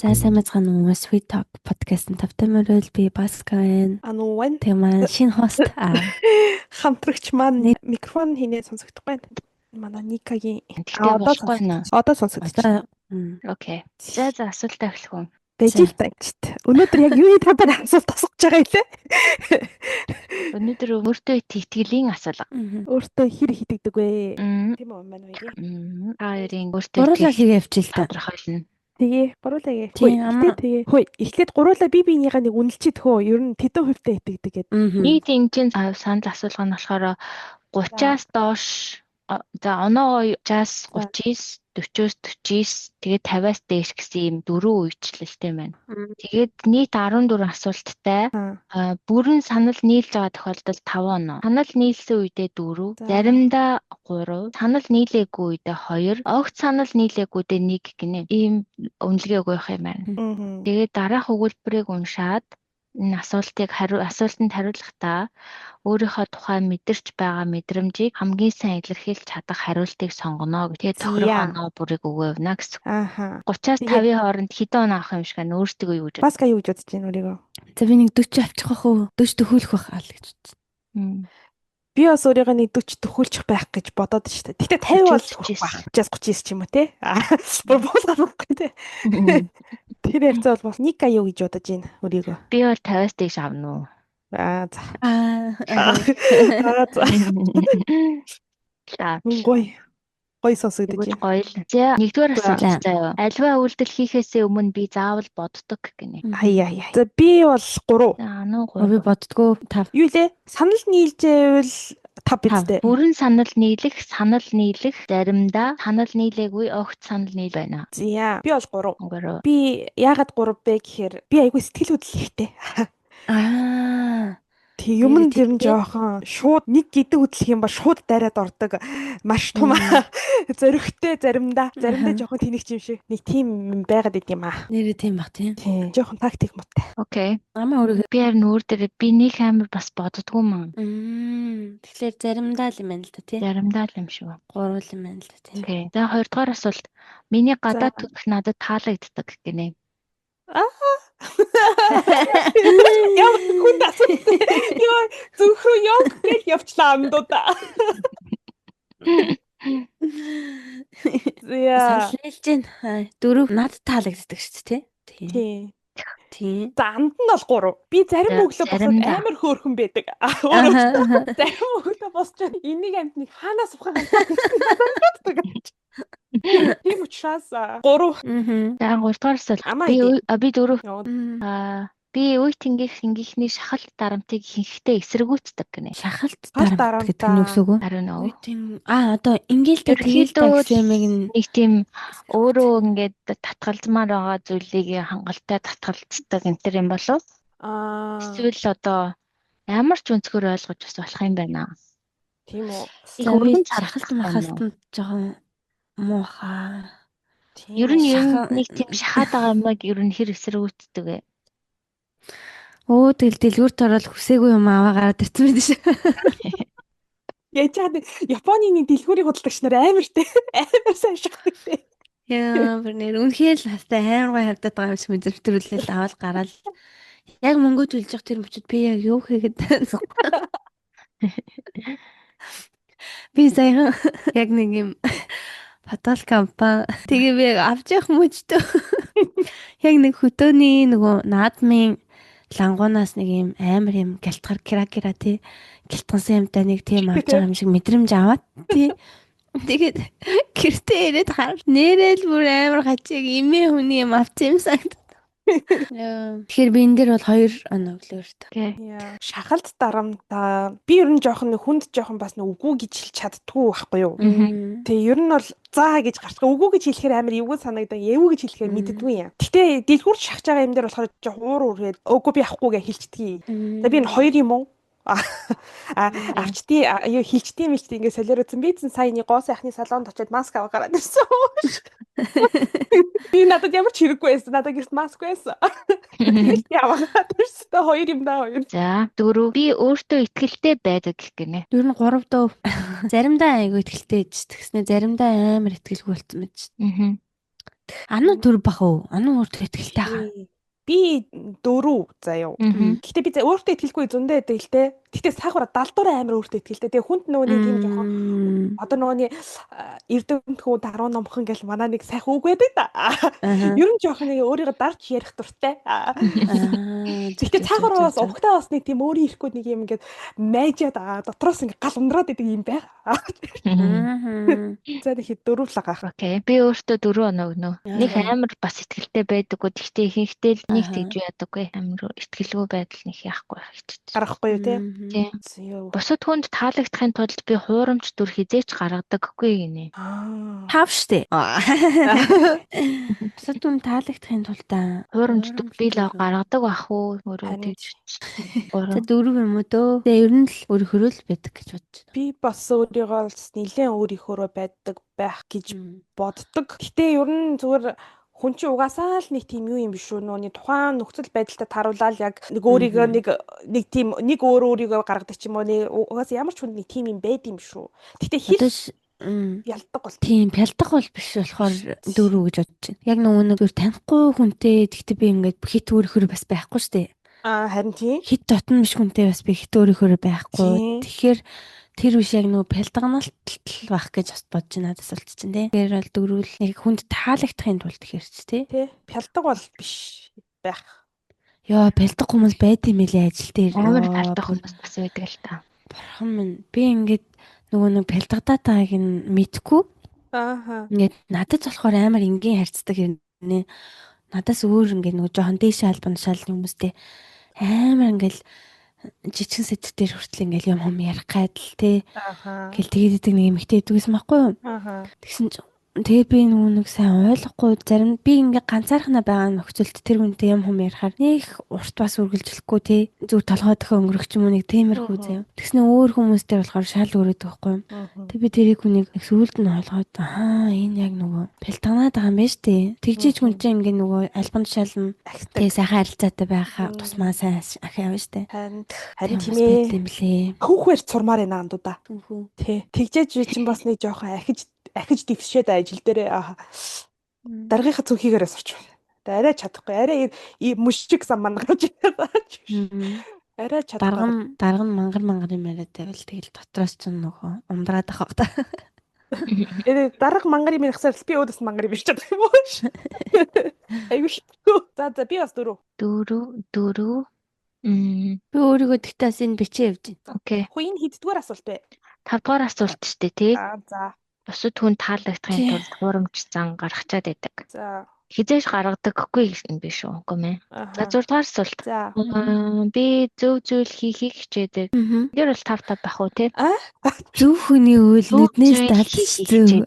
За сайн мэцхан уу Sweet Talk podcast-ын тавтай мөрөл би Баска байна. Ануу байна. Тэгээ маань шинэ хост Хамтрагч маань Нэг- микрофон хийнээ сонсогдохгүй байна. Манай Никагийн Тэгтээ болохгүй наа. одоо сонсогдчих. Окей. За асуултаа эхлэх үү. Бэжил тагчт. Өнөөдөр яг юу та байна асуулт асууж байгаа юм лээ. Өнөөдөр өөртөө итгэлийн асуулга. Өөртөө хэр хитэгдэг вэ? Мм. Тийм үү маань хоёрын. Хоёрын өөртөө гурлаа хийгээ явчих л та. тодорхойлно. Тэгээ гуруулаагээ. Тийм, амаа. Тэгээ. Хөөе, эхлээд гуруулаа би биенийгаа нэг үнэлчихэд хөө. Ер нь тэдэн хувьтай итгэдэг гэдэг. Нийт эмчийн санал асуулга нь болохоор 30-аас доош за оноо 30-аас 39, 40-оос 49, тэгээд 50-аас дээш гэсэн ийм дөрвөн үечлэлтэй байна. Тэгээд нийт 14 асуулттай. Бүрэн санал нийлж байгаа тохиолдолд 5 оноо. Санал нийлсэн үедээ 4, За. заримдаа 3, санал нийлээгүй үедээ 2, огт санал нийлээгүйдээ 1 гинэ. Ийм үнэлгээ өгөх юм байна. Тэгээд дараах өгүүлбэрийг уншаад энэ асуултанд хариулахдаа өөрийнхөө тухай мэдэрч байгаа мэдрэмжийг хамгийн сайн илэрхийлж чадах хариултыг сонгоно гэх. Тэгээд тохирох оноо бүрийг өгөө явна гэсэн. 30-аас 50-ийн хооронд хэдэн оноо авах юм шиг байна. Өөртөө юу гэж бодож Баска юу гэж бодож байна өөрийгөө? За би нэг 40 авчих واخ уу? 40 төхөөлөх байх аа л гэж бодсон. байна? Би бас өөрийгөө нэг 40 төхөөлчих байх гэж бодоод шүү дээ. Гэтэ 50 бол 39. байх. 39 ч юм уу те. Бүр буулгахгүй те. Тэр ярьцаа бол бас Ника юу гэж бодож байна өөрийгөө? Би бол 50-аас дээш авна уу? За. За. За. Гой сонсогдож Тэгвэл байна. гоё л. За нэгдүгээр За. асуулт заяа. Альва үйлдэл хийхээсээ өмнө би заавал боддог гинэ. Хаяа. За би бол 3. За ануу Би 3. боддгоо 5. Юу лээ? Санал нийлжээвэл 5 бидтэй. Бүрэн санал нийлэх, заримдаа санал нийлээгүй, огт санал нийл байна. За. Би бол 3. Өнгөрөө. Би яагаад 3 бэ гэхээр би айгүй сэтгэл хөдлөл ихтэй. Тэг юм Нэрээ дэр нь тэгтээ. жоохон шууд нэг гэдэг хөдлөх юм бол шууд дараад ордог. Маш том зөрөгтэй заримдаа жоохон тэнэг юм шиг. Нэг тийм байгаад идэв юм аа. Нэрээ тийм бах тийм. Тийм. Жоохон тактик муутай. Окей. Амаа өөрийгөө. Би харин өөр дээр би нэг амар бас боддгоо маа. Тэгэхээр заримдаа л юм байна л та тий. Заримдаа л юм шүү. Гурвал юм байна л та тий. Окей. За хоёрдугаар асуулт. Миний гадаад төрх надад таалагддаг гинэ. Яа хүнд асуулт. Яа зөвхөн яг гэж явчлаа амдуудаа. Яа. Санал нийлж байна. 4 над таалагддаг шүү дээ тий. Тийм. Тийм. За анд нь бол 3. Би зарим За, өглөө босоод заримдаа. амар хөөрхөн байдаг. Өөрөө зарим өглөө босч энийг амтныг хаанаас ухах юм. Тийм учраас 3. За гуравдугаар асуулт. Амаа Би 4. Яа. Би үе тэнгийнхний шахалт дарамтыг хинхтэй эсэргүүцдэг гинэ. Шахалт дарамт дарамт гэдэг нь юу гэсэн үг вэ? Харин уу. Одоо ингээл Ерөнхийдөө гэсэн юм нэг тийм өөрөө ингээд татгалзмаар байгаа зүйлийг хангалттай татгалздаг энэ төр юм болов? Эсвэл одоо ямар ч өнцгөр ойлгож бас болох юм байна. Тийм үү. Хөргөн шахалт цархалт махалтанд жоохон муу хаа. Ер нь Шаха- нэг тийм шахаад байгаа юмыг ер нь хэр эсэргүүцдэг вэ? Өө тэгэл дэлгүүрт ороод хүсээгүй юм аваа гараад ирсэн байдаг шүү. Яаж чад Японы нэг дэлгүүрийн худалдагч нар амартэй. Амар сайн шахдаг те. Яа, бүр үнхээр л хастай амар гой хавдаад байгаа юм шиг мэдрэмжтэрүүлэл аваад гараад яг мөнгө төлж явах тэр мөчөд би яг юу хийгээд би саяхан яг нэг юм фотол компани тэгээ би авч явах мөчтөө яг нэг хөтөөний нөгөө наадмын лангуунаас нэг юм амар юм гэлтгар кира тий гэлтгансан юмтай нэг тийм авч байгаа юм шиг мэдрэмж аваад тий тэгээд гэртээ ирээд хар нэрэл бүр амар хачиг эмээ хүний юм авсан юм санагд. Тэгэхээр би энэ дээр бол 2 оноо өглөө өртөө. Шахалт дарамтаа би ер нь жоохон хүнд жоохон бас үгүй гэж хэлж чаддгүй байхгүй юу? Тэгээ ер нь бол заа гэж гарчгаа үгүй гэж хэлэхээр амар эвгүй санагдаа эвгүй гэж хэлэхээр мэддэггүй юм. Гэтэ дэлгүүрт шахаж байгаа юм дээр болохоор жоохон уургээд үгүй би авахгүй гэж хэлчихдгийг. За би энэ 2 юм уу? Авчдээ юу хилчдээ мэлчдээ ингээд солиорсон. Би зэн саяны гоо сайхны салонд очиод маск аваа гараад ирсэн. Би надад ямар ч хэрэггүй байсан. Надад гэрт маск байсан. Яваа гараад ирсэн. 2 юм даа 2. За 4. Би өөртөө итгэлтэй байдаг гэх гинэ. Ер нь 3 дөө. Заримдаа айгүй итгэлтэй ээж. Тэгснэ заримдаа амар итгэлгүй болцсон байж. Ану төр бах уу? Ану өөртөө ихтэй хаа. Би 4 заяа. Гэхдээ би өөртөө итгэлгүй зөндөө итгэлтэй. Гэхдээ сахар далдуур амар өөртөө итгэлтэй. Тэгээ хүнд нөгөөний тийм жоохон одоо нөгөөний эрдэмт хүн даруй номхон гэл манаа нэг сайхан үг байдаг да. Ер нь жоохон нэг өөрийгөө дарж ярих дуртай. Гэхдээ цаагараас ухтаа бас нэг тийм өөрийн ирэхгүй нэг юм ингээд майжаад дотроос ингээд гал ундраад идэг юм байна. За тэгэхээр 4 л байгаа. Окей. Би өөртөө 4 оноо өгнө. Нэг амар бас ихтгэлтэй байдаггүй. Гэхдээ ихэнхдээ л нэг тэгж ядаггүй. Амар ихтгэлгүй байдал нэг яахгүй хэвчээ. Гарахгүй юу те? Тийм. Бусад хүнд таалагдахын тулд би хуурамч дүр хизээч гаргадаггүй гинэ. Тав штэ. Бусад хүн таалагдахын тулд хуурамч дүр би л гаргадаг бах уу өөрөө тэгж. За 4 юм уу дөө. Тэгээ ер нь л өөрийнхөө л байдаг гэж бодож байна. Би бас өөрийгөө нэлээд өөрийнхөө байдаг байх гэж боддог. Гэтэ ер нь зүгээр хүн чинь угаасаа л нэг тийм юу юм биш үү нөөний тухайн нөхцөл байдалтай тааруулаад яг нэг өөрийгөө нэг тийм нэг өөрийгөө гаргадаг ч юм уу угаасаа ямар ч хүнд нэг тийм юм байд юм шүү. Гэтэ хэл ялдаг бол тийм пялдаг бол биш болохоор 4 гэж бодож байна. Яг нөгөө нэг танихгүй хүнтэй гэхдээ би ингээд хит өөрийнхөө бас байхгүй штэ. Харин тийм. Хит дотн биш хүнтэй бас би хит өөрийнхөө байхгүй. Тэгэхээр тэр үш яг нөгөө пялдагналт байх гэж бас бодож байна надаас болчихсон тий. Тэгэхээр бол дөрвөл нэг хүнд таалагдахын тулд хэрч тий. Пялдаг бол биш байх. Яа, пялдаг хүмүүс байд юм эле ажил дээр. Амар пялдаг хүмүүс бас байдаг л та. Бурхан минь би ингээд нөгөө нэг пялдагдаад байгааг нь мэдгүй. Ингээд надад болохоор амар энгийн харьцдаг юм нэ. Надаас өөр ингээд нөгөө жоохон дээш албан шал хүмүүстэй амар ингээд жижигэн сэдв дээр хүртэл ингээл юм ярих гайдал тий. Гэл тэгээд нэг эмэгтэй идэгсэн байхгүй юу? Тэгсэн чинь тэгээ би нэг сайн ойлгохгүй зарим би ингээ ганцаархнаа байгаа нөхцөлд тэр хүнтэй юм ярихаар нэг урт бас үргэлжлэхгүй тий. Зүр толгойдохоо өнгөрөх ч юм уу нэг тиймэрхүү заяа. Тэгснэ өөр хүмүүстэй болохоор шал өрөөд байхгүй юу? Тэг би тэрийг хүнийг сүүлд нь ойлгоод энэ яг нөгөө пэлтганаад байгаа юм байна штэ. Тэгжиж хүн чинь ингээ нөгөө альбан тушаална тэгээ сайхан харилцаатай байхаа тусмаа сайн ахиав штэ. Харин тийм ээ. Хүүхээр цурмаар байна андуудаа. Тий. Тэгжээж чинь бас нэг жоохон ахиж дэгшээд ажил дээр даргийнхаа цүнхийгээрээ сурч байна. Арай чадахгүй. Арай мөшчиг зам мангарч байна. Арай чадахгүй. Дарга нь мангар юм яриад байвал тэгэл дотроос ч нөгөө ундраад ахав та. Дарга мангар юм ихсаар би өөдөөс мангар юм ирч чадах юм уу? Аюул. За би бас 4. Би өөрийгөө тэгтээс энэ бичээ явж байна. Окей. Хууийн хэддүгээр асуулт вэ? 5 дугаар асуулт шүү дээ тий. За. Бусад хүн таалагдахын тулд хуурамч зан гаргачаад байдаг. За. Хизээж гаргадаггүй юм биш үү? Үгүй мэ. За 6 дугаар асуулт. За. Би зөв зүйл хийхийг хичээдэг. Тэр бол 5 байх уу тий? Зөв хүний үйл нүднээс далж зөв.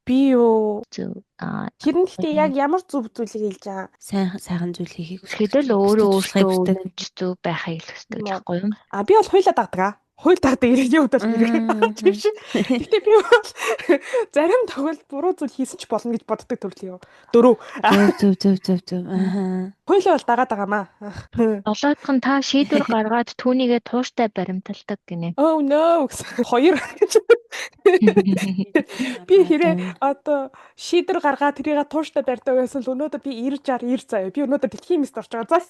Би юу зөв. Тэр нь гэхдээ яг ямар зөв зүйлийг хэлж байгаа? Сайхан зүйл хийхийг хүсэхдээ л өөртөө зөв байхыг л хүсдэг байхгүй юу? Би бол хуйлаа дагдаг. Хууль дагдаг иргэний хувьд бол иргэн биш. Гэхдээ би бол зарим тохиолдолд буруу зүйл хийсэн ч болно гэж боддог төрлийн юм. 4. Зөв. Хууль бол дагаад байгаамаа. Долоодох нь та шийдвэр гаргаад түүнийгээ тууштай баримталдаг гинэ. Oh no. 2. Би хэрэг одоо шийдвэр гаргаад тэрийг тууштай барьдаг байсан л өнөөдөр би 90 заяа. Би өнөөдөр дэлхийн мэст орж байгаа.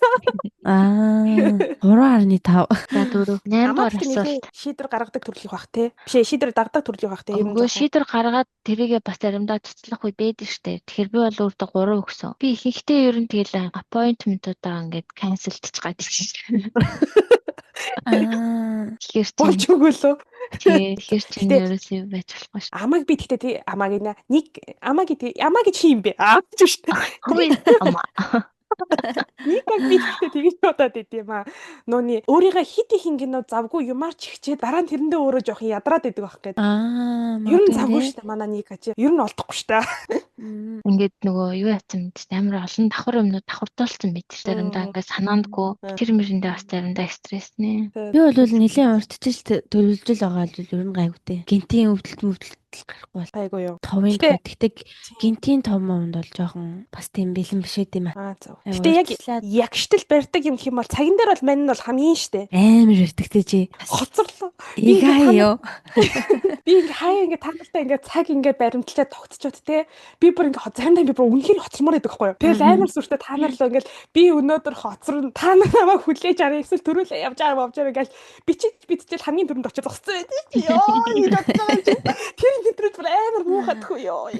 3.5. За 4. 8 дугаар асуулт. Шийдвэр гаргадаг төрлийн бах тий. Биш шийдвэр дагдаг төрлийн бах тий. Үгүй шийдвэр гаргаад тэрийгээ бас заримдаа цэцлэх үе байдаг штэ. Тэгэхээр би бол өөртөө 3 өгсөн. Би ихэнхдээ ер нь тэгэл аппойнтментуудаа ингээд канселдчих гад чинь. Тэгэхээр болж өгөөлөө. Тэгэхээр чинь ерөөсөө байж болохгүй шүү. Амаг би тэгтээ тий амаг гэж хийм бэ? Гэж штэ. Хөөе амаа. Нэг би тэгэж бодоод идэв юм аа. Нууны өөрийгөө хит их ингэнэ завгүй юмар ч ихчээд дараа нь тэрэндээ өөрөө жоох ядраад идэг байх гээд. Ер нь завгүй штэ манай нэг ачаа. Ер нь олдохгүй штэ. Ингээд нөгөө юу яцсан мэт амар олон давхар юмнууд давхардуулсан мэт штэ. Заримдаа ингээд санаандгүй тэр мэрэндээ бас заримдаа стрессний. Би бол нэлээд уртчил төлөвлөж байгаа л ер нь гайгүйтэй. Гинтийн өвдөлт хүртэл гарахгүй бол Айгуу юу. товын Гэтэ тоо. Тэгтээ гинтийн том монд бол жоохон бас тийм бэлэн биш үү юм аа. зөв. Айгу Гэтэ яг урьдчилаад ягштал барьдаг юм гэх юм бол цагин дээр бол мань нь бол хамгийн штэ. амар өртөгтэй чи. Хоцорлоо. Игаа ёо. Би ингээ хаяа ингээ та нартай ингээ цаг ингээ баримтлаад тогтчод те. Би бүр ингээ заримдаа би бүр үнэхээр хоцормоор байдаг байхгүй юу. Тэгэл амар сүртэй та нар л ингээл би өнөөдөр хоцорно. Та нар намайг хүлээж арай эсвэл төрүүлээ явж байгаа бовж байгаа ингээл биччихэл хамгийн түрүүнд очиж зогссон байдаг чи. Йоо энэ бодсон чи. Тэр нэтрүүд бүр амар муухадгүй ёо.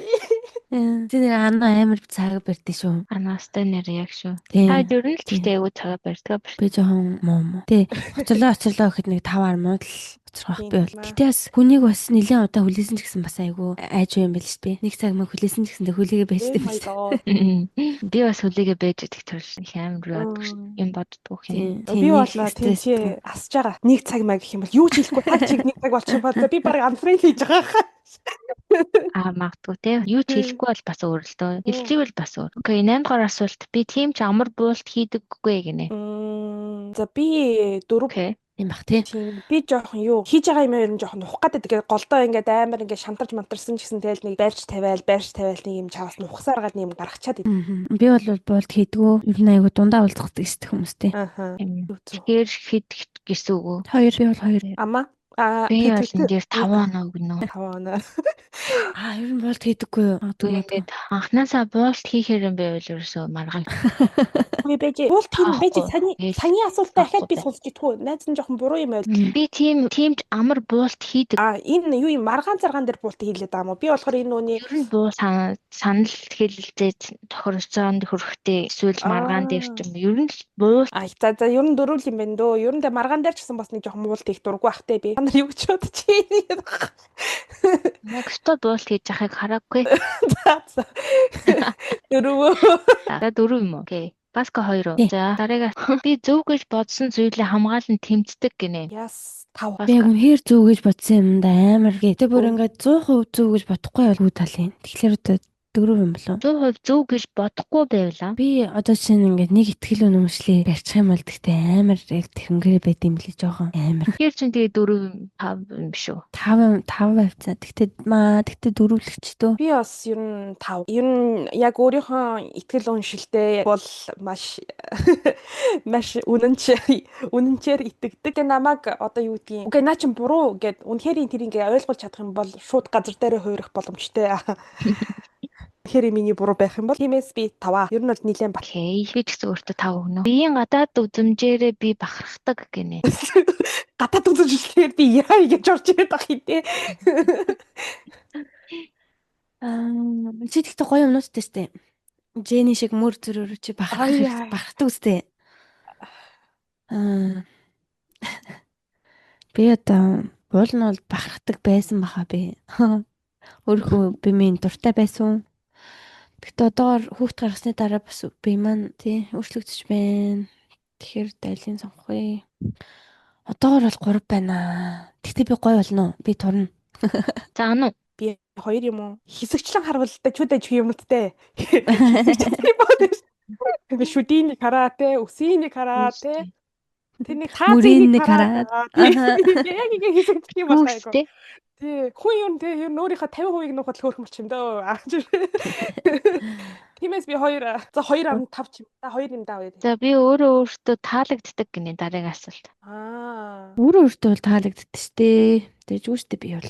Тэр ана амар цаг барьдээ шүү. Анастай нэр яг шүү. Тийм. Та ер нь л гэхдээ айгүй цагаа барьдаг биш. Би жоохон муу. Тэ хоцорлоо гэхэд нэг 5 10 минут л хоцрох би бол. Гэтэ бас хүнийг бас нэлээд удаа хүлээсэн ч гэсэн бас айгүй айж юм байл шүү дээ. Нэг цаг мөн хүлээсэн ч гэсэн хүлээгээ байждаг юм шүү. Би бас хүлээгээ байж идэх төрөл их амар яадаг шүү. Юм боддгоо юм. Би болоо тийм чи асж байгаа. Нэг цаг маа гэх юм бол юу ч хэлэхгүй та чиг нэг цаг болчих бол би баг анфрейнд хийж байгаа. Магадгүй те. Юу ч хэлэхгүй бол бас өөр л дөө. Хэлчихвэл бас өөр. Окей, 8 дугаар асуулт. Би тийм ч амар буулт хийдэггүй гинэ. За би 4 юм бах тий. Би жоохон юу хийж байгаа юм ер нь жоохон ухах гэдэг. Тэгээд голдоо ингээд амар ингээд шантарч мантарсан ч гэсэн тэгэл нэг байрч тавиал нэг юм чаваас нухсаар гад юм гаргачаад идэв. Би бол буулт хийдгүү. Ер нь айгу дундаа уулздаг гэсэн хүмүүстэй. Тэгэхээр хийдэг гэсэн үг үү? 2 би бол 2. Амаа би бол энэ дээр 5 оноо гинөө. 5 оноо. Ер нь буулт хийдэггүй юу? Тэгээд анхнаасаа буулт хийхээр юм байвал ерөөсөө маргал. Би бэж буулт хийх бэж саяны асуултаа дахиад би сонсч идэггүй. Найз нь жоохон буруу юм байл. Би тийм ч амар буулт хийдэг. Энэ юу юм маргаан заргаан дээр буулт хийлээд байгаа юм уу? Би болохоор энэ үний ер нь буу санал хэлэлцээд тохирцоонд хүрэхтэй эсвэл маргаан дээр ч юм ер нь буулт за ер нь дөрвөл юм байна дөө. Ер нь маргаан дээр ч гэсэн бас нэг жоохон буулт хийх дурггүй бахтэй би. Та нар юу ч бодож байна. Нэгстөө буулт хийж яхахыг хараагүй. За. Дөрөв. Дөрөв юм уу? Окей. Баска 2. За дараагаа би зөв гэж бодсон зүйлээ хамгаалан тэмцдэг гинэ. Яс 5. Би яг үнэхээр зөв гэж бодсон юм да амар гээ. Тэ бүр ингээд 100% зөв гэж бодохгүй бол үу талын. Тэгэхээр одоо 4 юм болов. 100% зөв гэж бодохгүй байвлаа. Би одоо чинь ингээд нэг итгэл үнэмшлээ барьчих юм бол гэхдээ амар яг тэрнгэрээ байд юм лээ жоохон амар. Тэгэхээр чинь тэгээ 4 5 юм биш үү? 5 байвцаа. Гэхдээ дөрвөлөгчдөө. Би бас ер нь 5. Ер нь яг өөрийнхөө итгэл үнэмшилтэй бол маш үнэнчээр итгэдэг. Намайг одоо юу гэдгийг. Окей, наа чин буруу гэд үнэхээр тэр ингээ ойлгуулж чадах юм бол шууд газар дээрээ хуурах боломжтой. Тэгэхээр миний буруу байх юм бол тиймээс би 5. Ер нь бол нэлээд бат. Окей. Би ч гэсэн өөртөө 5 өгнө. Биеийн гадаад үзмжээрээ би бахархдаг гинэ. Гадаад үзмжлэхээр би яа гэж орж ирээд байх юм те. Чи тэгтээ гоё юмнуудтай штэ. Жэни шиг мөр зөрөөр чи бахархдаг үстэй. Би одоо уул нь бол бахархдаг байсан баха би. Өөрөө би минь дуртай байсан. Тэгтээ одоогоор хүүхд гаргасны дараа бас би маань тий өөрчлөгдөж байна. Тэгэхээр дайлын сонгох вэ. Одоогоор бол 3 байна. Тэгтээ би гоё болно. Би турна. За anu Би 2 юм уу? Хэсэгчлэн харвал чүдэж юмнуудтай. Би шүдийн карате, үсийн карате. Тэрний Мөрийн карате. Яг ингэ хэсэгдэх юм байна айгу. Тий. Хүн ер нь өөрийнхөө 50% нухад л хөөрөх мөрч юм дөө. Тиймээс би 2 за 2.5 ч юм. За 2 юм даа. За би өөртөө таалагддаг гинэ дараагийн асуулт. Өөртөө бол таалагддаг штэ. Тэгэж үүштэй би бол.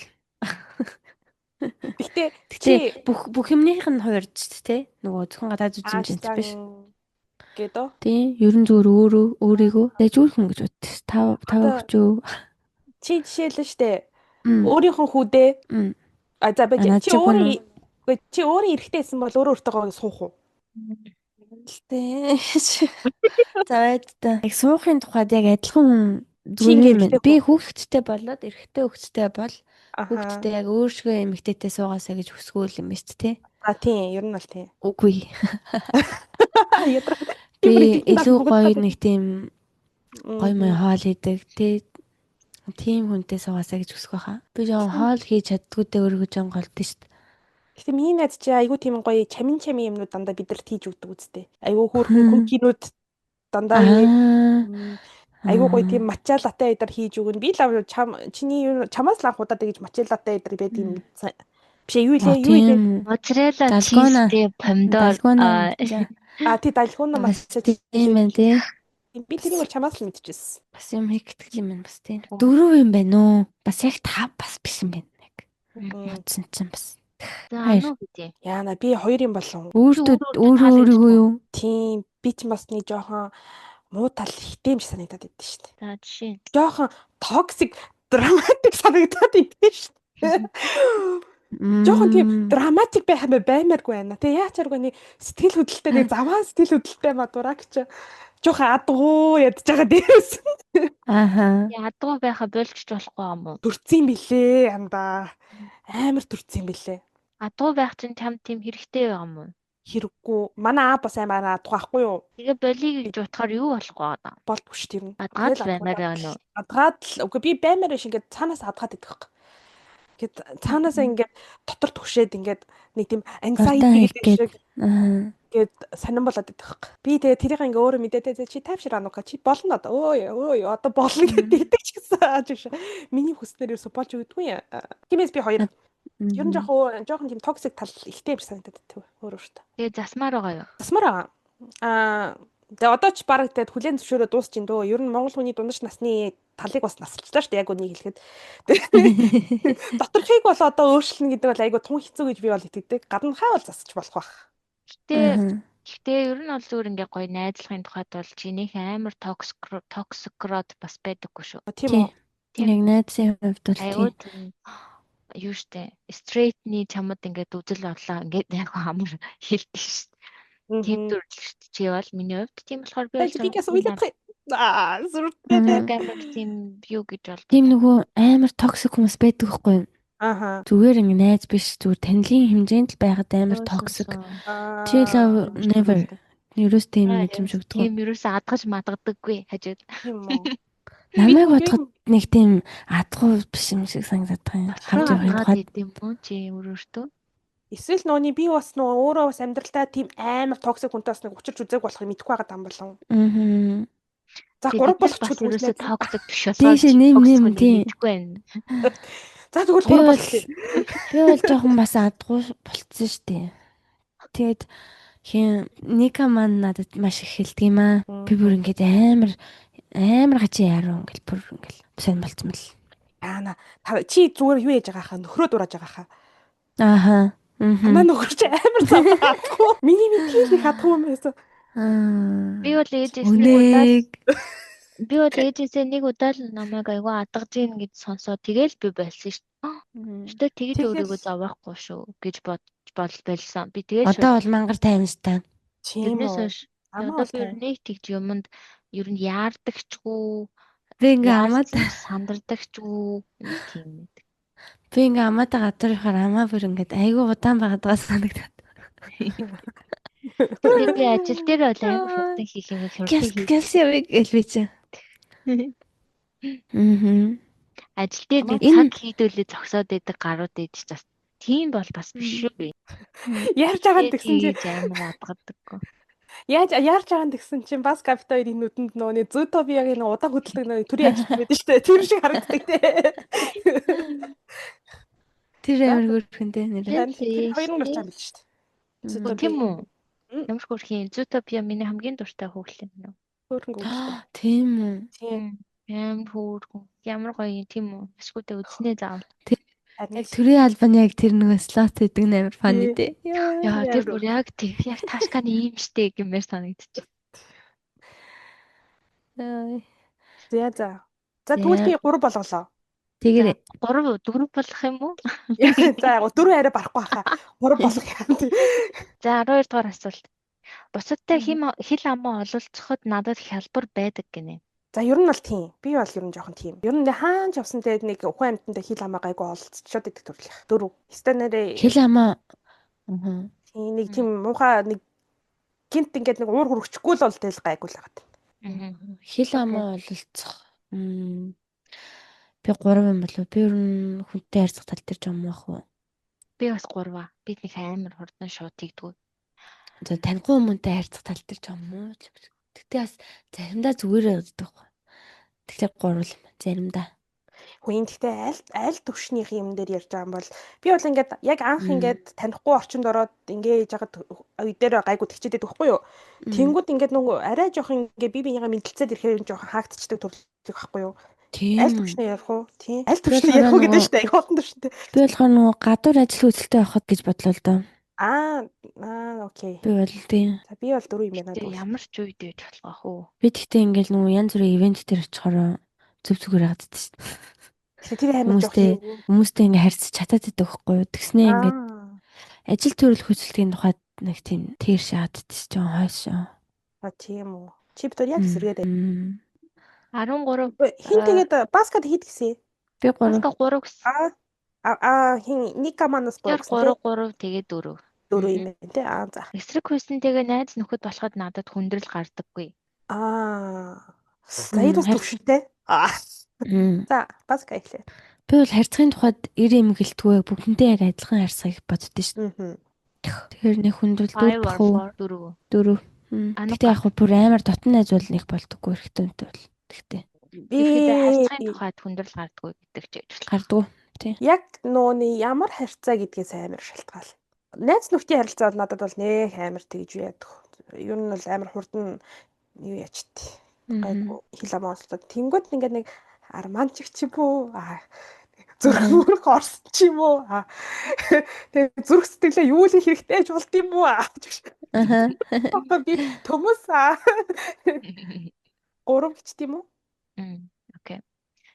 Гэхдээ бүх юмных нь хуурж штэ. Нөгөө зөвхөн гадаад үзмжинч биш. Гэдөө. Тий, ерөн зүгээр өөрийгөө дэжүүрхэн гэж бод. 5 өгчөө. Чи жишээлэн штэ. Өөрийнхөө хүүдээ за бэж чи өөрөө эрэхтэйсэн бол өөртөөгөө суух уу? Тэ. За байд. Яг суухын тухайд яг адилхан зүгээр би хүүхэдтэй болоод эрэхтэй хүүхэдтэй бол хүүхэдтэй яг өөршгөө эмэгтэйтэй суугаасаа гэж хүсгүүл юм ба шүү дээ. Тийм, ер нь бол тийм. Үгүй. Би илүү гоё нэг тийм гоё мэй хоол хийдэг тийм хүнтэй суугаасаа гэж хүсэх байхаа. Би жоо хоол хийж чаддгүйдээ өөрийгөө жоо голдсон шүү дээ. Гэтэ миний найз чи айгүй тийм гоё чамин юмнууд дандаа бидэрт хийж өгдөг үстэй. Айгүй хөөрхөн кинод дандаа айгүй гоё тийм матча латте эдэр хийж өгнө. Би л чамаас л анх удаа тэгж матча латте эдэр байд юм. Биш юу А илээ? Юу илээ? тийм. Моцарелла Далгона. чизтэй помидор Далгона за. Тий дальгуун Бас маш тийм байна тий. би тэрийг бол чамаас л мэдчихсэн. Бас юм хийгдэх юм байна бас тийм. 4 юм байна уу? Бас яг 5 бас биш юм байна. Бодсон чинь бас. За Хоёр. ануу гэдэг. Яана би 2 юм болов. Өөрөөгөө юу? Тийм би ч бас нэг жоохон муу тал хитэмж санагдаад идэв шүү дээ. За жишээ. Жоохон токсик драматик санагдаад идэв шүү дээ. Жохон тийм драматик баймааргүй байна. Тэгээ яачааргүй нэг сэтгэл хөдлөлтэй нэг заваа сэтгэл хөдлөлтэй мадураг ч жохон адгуу ядж байгаа дээрээс. Ааха. Ядуу байха болчих болохгүй юм уу? Төрцөн билээ андаа. Амар төрцөн билээ. Адуу байх чинь чам тийм хэрэгтэй байгаа юм уу? Хэрэггүй. Манай аа бас амар адгуу ахгүй юу? Тэгээ болиг гэж утгаар юу болохгүй одоо? Болдгүй ш тийм. Адгаад баймаар байна уу? Адгаад л үгүй би баймаар биш ингээд цаанаас адгаад идэх хэрэг. Гэт цаанаасаа ингээд дотор түгшээд ингээд нэг тийм anxiety гэдэг шиг гээд сонирн болоод идэх хэрэг. Би тэгээ тэрийг ингээ өөрөө мэдээтэй чи тайвшир ануука чи болно одоо. Өө одоо болно гэдэг идэх ч гэсэн ааж биш. Миний хүснээр ерөөсө болж өгдөггүй. Тиймээс би хоёр ер нь жоохон тийм токсик тал ихтэй юм санагдаад байт өөрөө шүү дээ. Тэгээ засмаар байгаа юу? Засмаар байгаа. Тэгээ одоо ч баг тэгээд хүлэн зөвшөөрөө дуусчихин дөө. Ер нь Монгол хүний дундаж насны талыг бас насалчлаа шүү дээ. Яг үнийг хэлэхэд. Доторхийг бол одоо өөрчлөнө гэдэг бол айгүй тун хэцүү гэж би бол итгэдэг. Гаднахаа бол засч болох бах. Гэхдээ ер нь бол зүгээр ингээ гоё найзлахын тухайд бол чинийх амар токсикрод бас байдаггүй шүү. Тийм үү? Яг найзын хувьд бол айгүй тийм юу штэ стрейтний чамд ингээд үзэл бодлоо ингээд яг амар хэлдэг шүү. Тийм төрөлхт чи бол миний хувьд тийм болохоор би бол бигээс уйлах. зүрхтэй амар тийм юу гэж бол. Тийм нөгөө амар токсик хүмүүс байдаг байхгүй юу? Ааха. Зүгээр ингээ найз биш зүгээр танилын хэмжээнд л байгаад амар токсик. Чи love never. Ерөөс тийм мэд юм шиг дгүй. Тийм ерөөс адгаж мадгадаггүй хажууд. Тийм үү. Намайг бодоход нэг тийм адгуу биш юм шиг санагдаад байгаа юм. Харж байгаа юм уу чи өөрөөсөө? Эсвэл нөөний би бас нөө өөрөө бас амьдралдаа тийм амар токсик хүнтэй бас нэг учирч үзег болох юм мэдгүй байгаа юм болов. За 3 болох ч ерөөсөө токсик биш болоо. Тийш нэм тийм. За тэгвэл 3 болох. Би бол жоохон бас адгуу болцсон шүү дээ. Тэгээд Ника маань надад маш их хэлдэг юм аа. Би бүр ингээд амар гачи яруу ингээд бүр ингээд сайн болцсон мэл. Яана чи зүгээр юу яж байгаа хаа нөхрөө дурааж байгаа хаа. Ааха. Манай нөхөр чи амар цаадгүй. Миний мэдхийг их хадгүй юм байсан. Би бол ээжээсээ нэг удаа л намайг айгүй адгаж ийн гэж сонсоо тэгэл би болсон шүү дээ. Гэтэ тэгэж өөрийгөө зовоохгүй шүү гэж бодож байлсан. Би тэгэл одоо бол мангар таймстай. Тийм үү. Одоо би нэг тэгж юмд ер нь яардагчгүй. Би ингээ амаад сандардагчгүй тийм нэг. Би ингээ амаатай гадар ихаар амаа бүр ингээд айгүй удаан байгаадгаа санагдаад. Би ажил дээр бол айгүй хурдан хийх юм Кэлсивик элвич. Ажил дээр нэг цаг хийдүүлээ зогсоод байдаг гарууд ээж бас тийм бол бас биш шүү. Ярьж байгаа гэсэн чи амар адгадаггүй. Яаж байгаа гэсэн чинь бас капиталын нүдэнд нөөний зүүтопиагийн нэг удаан хөдөлдөг нэг төрийн ажил байдаг шүү дээ. Тэр шиг харагддаг те. Тэр амар хөрхөндөө нэр. Хоёр нь болчихсон биш шүү дээ. Тийм үү? Ямар хөрхийн зүүтопиа миний хамгийн дуртай хөглөл юм. Хөөрхөн хөглөл. Тийм үү? Тийм. Амар хөөрхөн. Ямар гоё тийм үү? Ашгүйтэй үзнэ заавал. Яг төрийн албаны яг тэр нэг слот гэдэг нь амар фан дээ. Яа тэр бүр яг тийм яг таашканы юм штэ гэмээр санагдчих. За тэгвэл би 3 болголоо. Тэгэрэй. 4 болох юм уу? За 4 арай барахгүй хаа. 3 болох юм. За 12 дугаар асуулт. Бусадтай хил амаа ололцоход надад хялбар байдаг гинэ. За ер нь бол тийм. Би бол ер нь жоохон тийм. Ер нь хаан ч явсан тэгээд нэг хүн амьтантай хил амаа гайгүй олцчиход идэг төрлөх. 4. Станараа хил амаа. Тийм нэг тийм муухай нэг гинт ингээд нэг уур хөргөчгүй л бол тэл гайгүй л байгаа. Хил амаа ололцох. Би 3 юм болов. Би ер нь хүнтэй харьцах тал дээр жом байх уу? Би бас 3. Бид нэг амар хурдан шууд тэгдэггүй. За танихгүй хүмүүнтэй харьцах тал дээр жом уу? Тэгтээ бас заримдаа зүгээр явдаг. Тэгэхээр 3 юм заримдаа. хүн. Гэхдээ аль төвшнийх юм дээр ярьж байгаа юм бол би бол ингээд яг анх ингээд танихгүй орчинд ороод ингээд яагаад үе дээр гайгүй тэгчээд байхгүй юу. Тэнгүүд ингээд нөгөө арай жоох ингээд би бинийгаа мэдлцээд ирэхээр жоох хаагдчихдаг төрлөг байхгүй юу. Аль төвшнээ ярих уу? Тийм. Аль төвшнээ ярих уу гэдэг шүү дээ. Хоосон төвшнтэй. Би болохоор нөгөө гадуур ажил хөдөлтөй явахад гэж бодлоо л доо. Окей. Би бол тийм. За би бол 4 юм байна. Ямар ч үед байж болох уу? Би тэгтээ ингээл нөгөө янз бүрийн ивент дээр очихороо зүг зүгээр хаддаг шүү дээ. Тэгэхээр тэр амар жоох юм. Хүмүүстэй ингээ харьцаж чадаад байдаг байхгүй юу? Тэгснээ ингээд ажил төрөл хөдөлтийн тухайд нэг тийм тэр шааддаг ч жоо хойшоо. Тийм үү. Чи битэр яг эсэргээд 13 хин тэгээд баскет хийд гэсэн. Би 3 гэсэн. Хин Ника манас 3 тэгээд 4 юм байна тий. За. Эсрэг хүйсэнтэйгээ найз нөхөд болоход надад хүндрэл гардаггүй. За ирээс төвшөнтэй. За баска ихлээ. Би бол харьцахын тухайд 90 юм гэлтгүй бүгднтэй яг адилхан харьцахыг боддөө шүү дээ. Тэгэхээр нэг хүндрэл 4. Тэгтээ яг бүр амар дотн найз бол нэг болдоггүй эргэтэнтэй бол. Тэгтээ. Би харьцахын тухайд хүндрэл гардаггүй гэдэг ч гэж гардаггүй. Тий. Яг нөөний ямар харьцаа гэдгээс амар шалтгаал. Найз нөхдийн харилцаа бол надад бол нэх амар тэгж яадаг. Ер нь бол амар хурдан юу ячт. Гайгүй хил амаалтад. Тэнгүүд ингээд нэг арманчиг ч юм уу. Зүрх орсон ч юм уу. Тэгээ зүрх сэтгэлээ юу л хэрэгтэй ч болд юм уу. Би төмөс 3 гэчт юм уу? Окей.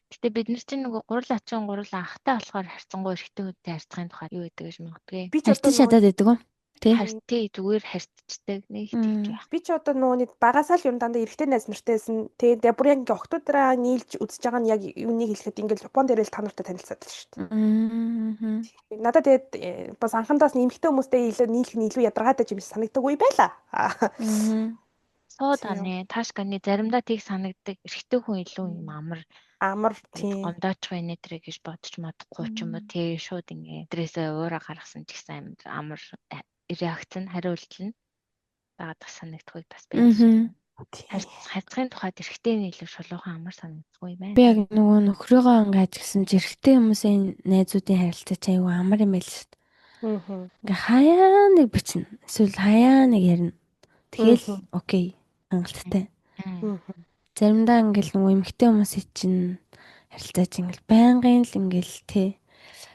Гэтэ бид нар чинь нөгөө гурал ачин гурал анхтай болохоор харьцангуй эрэгтэй хүнтэй харьцахын тухайд юу гэдэг гэж магадгүй. Би ч одоо шатаад байдаг уу? Тий, зүгээр харьцдаг нэг тийж байх. Би ч одоо нөгөөний багасаа л юм дандаа эрэгтэй найз нартайсэн. Тэгээ бүр яг ингээ октодраа нийлж үзэж байгаа нь яг юунийг хэлэхэд ингээл Японд дээрэл та нартай танилцаад л шүү дээ. Надад тэгээд бас анхандаас нэмэгтэй хүмүүстэй нийлэх нь илүү ядаргаатай юм шиг санагддаг үе байлаа. Сууданы таашканы заримдаа тийг санагддаг эрэгтэй хүн илүү юм амар тийм гомдооч байна нэ гэж бодож мадахгүй ч юм уу тий шууд ингээ дрэсээ уураа гаргасан ч гэсэн амар реакц нь хариулт нь байгаад бас санагдахгүй бас байна. Харьцахын тухайд эрэгтэй нийлүү шулуухан амар санагдахгүй байна. Би яг нөгөө нөхрөөгөө ингээд гэсэн эрэгтэй хүмүүсийн найзуудын харилцаа ч аюу амар юм байл шүү дээ. Ингээ хаяа нэг бичнэ. Эсвэл хаяа нэг ярина. Тэгэл окей хангалттай. Заримдаа ингээл нөгөө эмэгтэй хүмүүсийн чинь харилцаа чинь ингээл байнгын л ингээл тий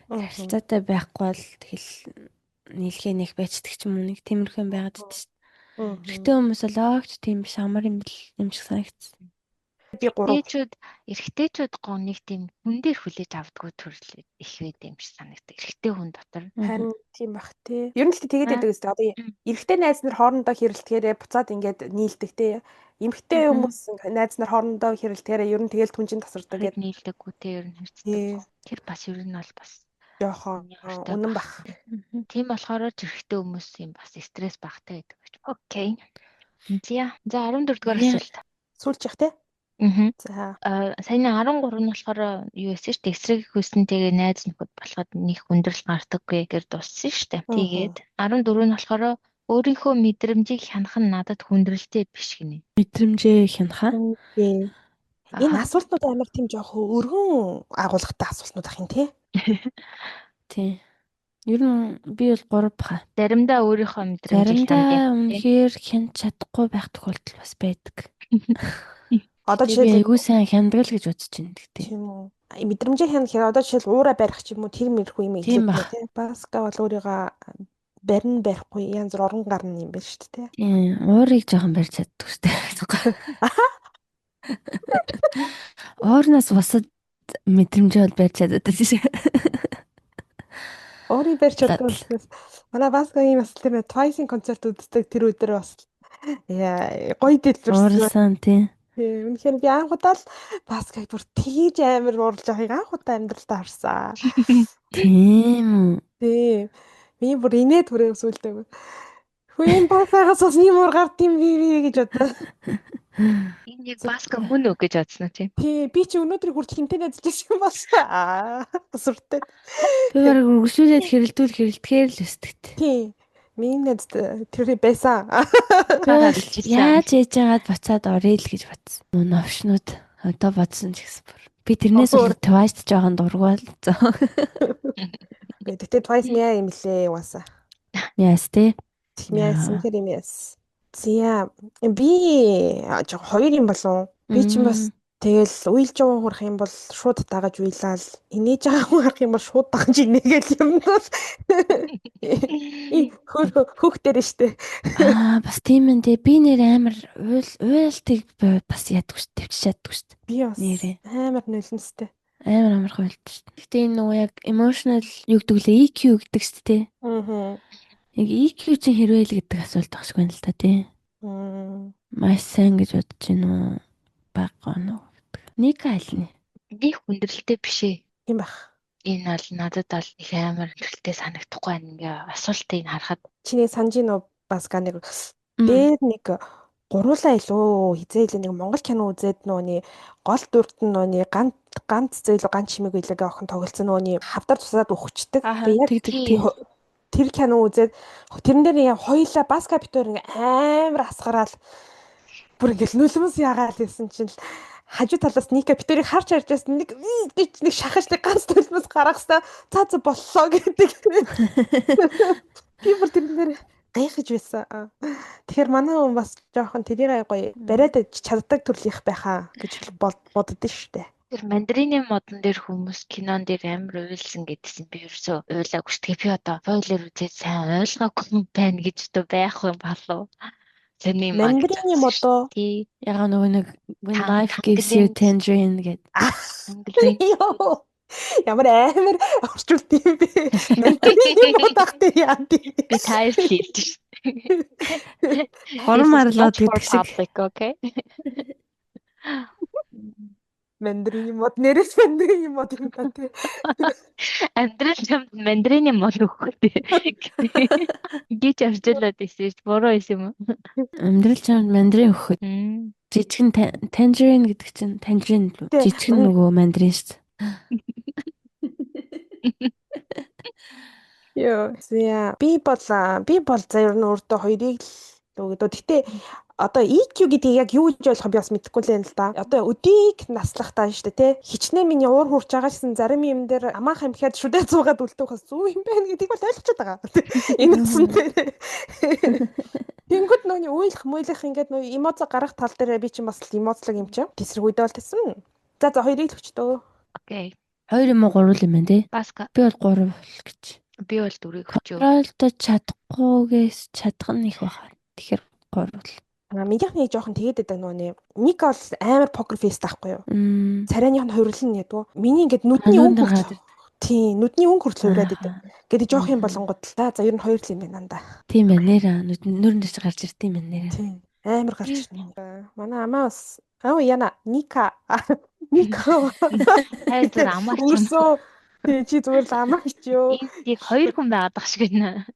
харилцаатай байхгүй бол тэгэл нийлхээ нэг байцдаг ч юм уу нэг тиймэрхүү байгаад байдаг шүү дээ. Эрэгтэй хүмүүс бол огт тийм биш амар юм шиг санагдсан. Би 3 эрэгтэйчүүд гоо нэг тийм хүн дээр хүлээж авдаггүй төрөл их байд юм шиг санагддаг. Эрэгтэй хүн дотор. Харин тийм бах тий. Ер нь л тэгээд байдаг үстэй. Одоо эрэгтэй найз нар хоорондоо хэрэлдэхээрээ буцаад ингээд нийлдэг тий. Эмэгтэй хүмүүс найз нар хоорондоо хэрэлдэхээрээ ер нь тэгэл түнжин тасардаг гэдэг. Нийлдэггүй тий ер нь хэрцдэг. Тэр бас ер нь бол бас жоохон үнэн бах. Тийм болохоор эрэгтэй хүмүүс юм бас стресс багтай байдаг гэж. Окей. За 14 дугаар асуулт. Сүүлчих тий. За саяны 13 нь болохоор юу эсэ шүү дээ эсрэг хүйсэнтэйгээ найз нөхөд болоход нэг хүндрэл гардаггүй гэж дууссан шүү дээ. Тэгээд 14 нь болохоор өөрийнхөө мэдрэмжийг хянах нь надад хүндрэлтэй биш гинэ. Мэдрэмжээ хянах аа? Энэ асуултууд амар тийм жоох өргөн агуулгатай асуултууд ах юм тий. Тий. Ер нь би бол 3 баха. Заримдаа өөрийнхөө мэдрэмжийг заримдаа үнэхээр хянч чадахгүй байх тохиолдол бас байдаг. Одоо жишээл айгуу сайн хяндаг л гэж бодож байна гэдэг. Тийм үү. Мэдрэмжээ хянах хэрэг одоо жишээл уура барих ч юм уу тэр мэрхүү юм тийм тийм. Баска бол өөрийгөө барин барихгүй янз бүр орон гарна юм байна шүү дээ. Тийм. Уурыг жоохон барьж чаддаг шүү дээ. Уурнаас бусад мэдрэмжээ бол барьж чаддаг шүү. Уурыг барьж чаддаг болохоос манай Баскагийн бас тэр Twice-ийн концерт үздэг тэр өдөр бас гоё дэлгэрсэн. Уурсан тийм. Үнэхээр би анх удаа л баскетбол бүр тэгж амар уурлж байгааг анх удаа амьдралдаа харсан. Тийм. Тийм. Би бүр инээд түрээ өсвөлтэй. Хүйн басагаас бас юм уур гард юм би гэж бодлоо. Энэ яг баска хүн үү гэж бодсноо тийм. Тий, би чи өнөөдөр хүртэл хинтээ найзлж юм байна. Сүртэй. Би баг өргөжүүлээд хэрэлдэхээр л өстөгт. Тий. Миний найз тэр байсан. Яаж ээж жагаад буцаад орё л гэж бодсон. Новшнууд одоо бодсон ч гэсэн бүр Би тэрнээс бол Twice жоохон дургуул. Гэтэ Twice мяа юм лээ угаасаа. Яс тий. Мяасан тэр юм яс. Зя би жоо 2 юм болов. Би ч бас тэгэл уйлж байгаа хурах юм бол шууд дагаж уйлал. Инээж байгаа хүн харах юм бол шууд дагаж инээгээл юм бол. Хөөхтөр штэ. Бас тийм ээ тий. Би нэр амар уйлтыг бас яддаг ш, төвчж яддаг ш. Би бас амар нулимстэй. Амар хуйлт ш. Гэтэ энэ нөгөө яг emotional юу гэдэг лээ EQ гэдэг ш тий. Яг EQ чинь хэрвээ л гэдэг асуулт багшгүй юм л та тий. Маш сайн гэж бодож байна уу? Баггүй нөө. Ника альны. Би хүндрэлтэй биш ээ. Тийм бах. Энэ бол надад бол их амар хүндрэлтэй санагдахгүй байна. Ингээ асуултыг харахад чиний санаж нөө бас ганыг дээр нэг гуруулаа илүү хизээ нэг Монгол кино үзээд нөөний гол дүрт нь нөөний ганц зөөлө ганц чимэг илгээ охин тоглолцсон нөөний хавдар тусаад өгчдөг. Тэр кино үзээд тэрэн дээр хоёлаа бас капитор амар асгараал бүр ингээл нүлмэс ягаал гэсэн чинь хажуу талаас нэг капиторыг харж ярьжсэн нэг шахаж нэг ганц нүлмэс гаргахсаа цаа боллоо гэдэг. Би бүр тэрэн дээр гайхаж байсан. Тэгэхээр манай хүн бас жоохон тэрийг гоё бариад чаддаг төрлийнх байхаа гэж боддоо штэ. Тэр мандарины модон дээр хүмүүс кинон дээр амар уйлсан гэдсэн би ерөөсөө уйлаагүй шүү. Би одоо бойлер үзээд сайн ойлгоогүй байна гэж одоо байх юм болов. Тэний мандарины модоо яга нөгөө нэг when life gives you tangerine гэдэг. Ямар амар орчуулт юм бэ? Мандарины модогтой яа тий. Би тайр хийлж шүү. Хормарлаад гэдэг шиг. Okay. Мандарины мод нэрээс мандарины мод юм та тий. Амьдрал чамд мандарины мод өгөх тий. Гич авчлаад байсан шүү. Буруу юм уу? Амьдрал чамд мандарин өгөх. Жижигэн tangerine гэдэг чинь tangerine лөө. Жижигэн нөгөө мандарин шүү. Яа, би бол заяа нь өөртөө хоёрыг л өгдөө. Гэтэ одоо EQ гэдэг яг юу гэж ойлгох би бас мэдэхгүй л юм л да. Одоо өдийг наслах таа шүү дээ тий. Хичнээн миний уур хурж байгаа гэсэн зарим юм дээр амаахан имхээд шүдээ зуугаад үлдэх бас зүү юм байна гэдгийг бол ойлгочод байгаа. Энэ үсэнтэй. Тэнгүүд нөөний уйлах мөйлөх ингээд нөө эмоц гарах тал дээр би чинь бас эмоцлог юм чинь. Тесрэг үедээ бол тэсэн. За хоёрыг л өчтөө. Окей. 2 юм уу 3 юм байна тий. Баска. Би бол 3 гэж. Би бол 4-ийг өчөө. Оролдож чадахгүйгээс чадах нь их баха. Тэгэхээр 3 бол. Медиахны жоохон тэгээд байдаг нөөний. Ник бол амар покер фейс таахгүй юу? Царайных нь хувирлан ядгүй. Миний ингээд нүдний өнгө хүрч. Тий, нүдний өнгө хүрч хувираад байдаг. Гэдэг жоох юм болонгод за ер нь 2 л юм байна да. Тийм байна нэр. Нүрэн дээр гарч ирд юм байна нэр. Тий. Амар гарч ирнэ. Манай амаа бас яна Ника. Ника. Хайр амаа үрсөө. Тий чи зүгээр л амаа хичөө. Энд 2 хүн байгаад байгаа шиг байна.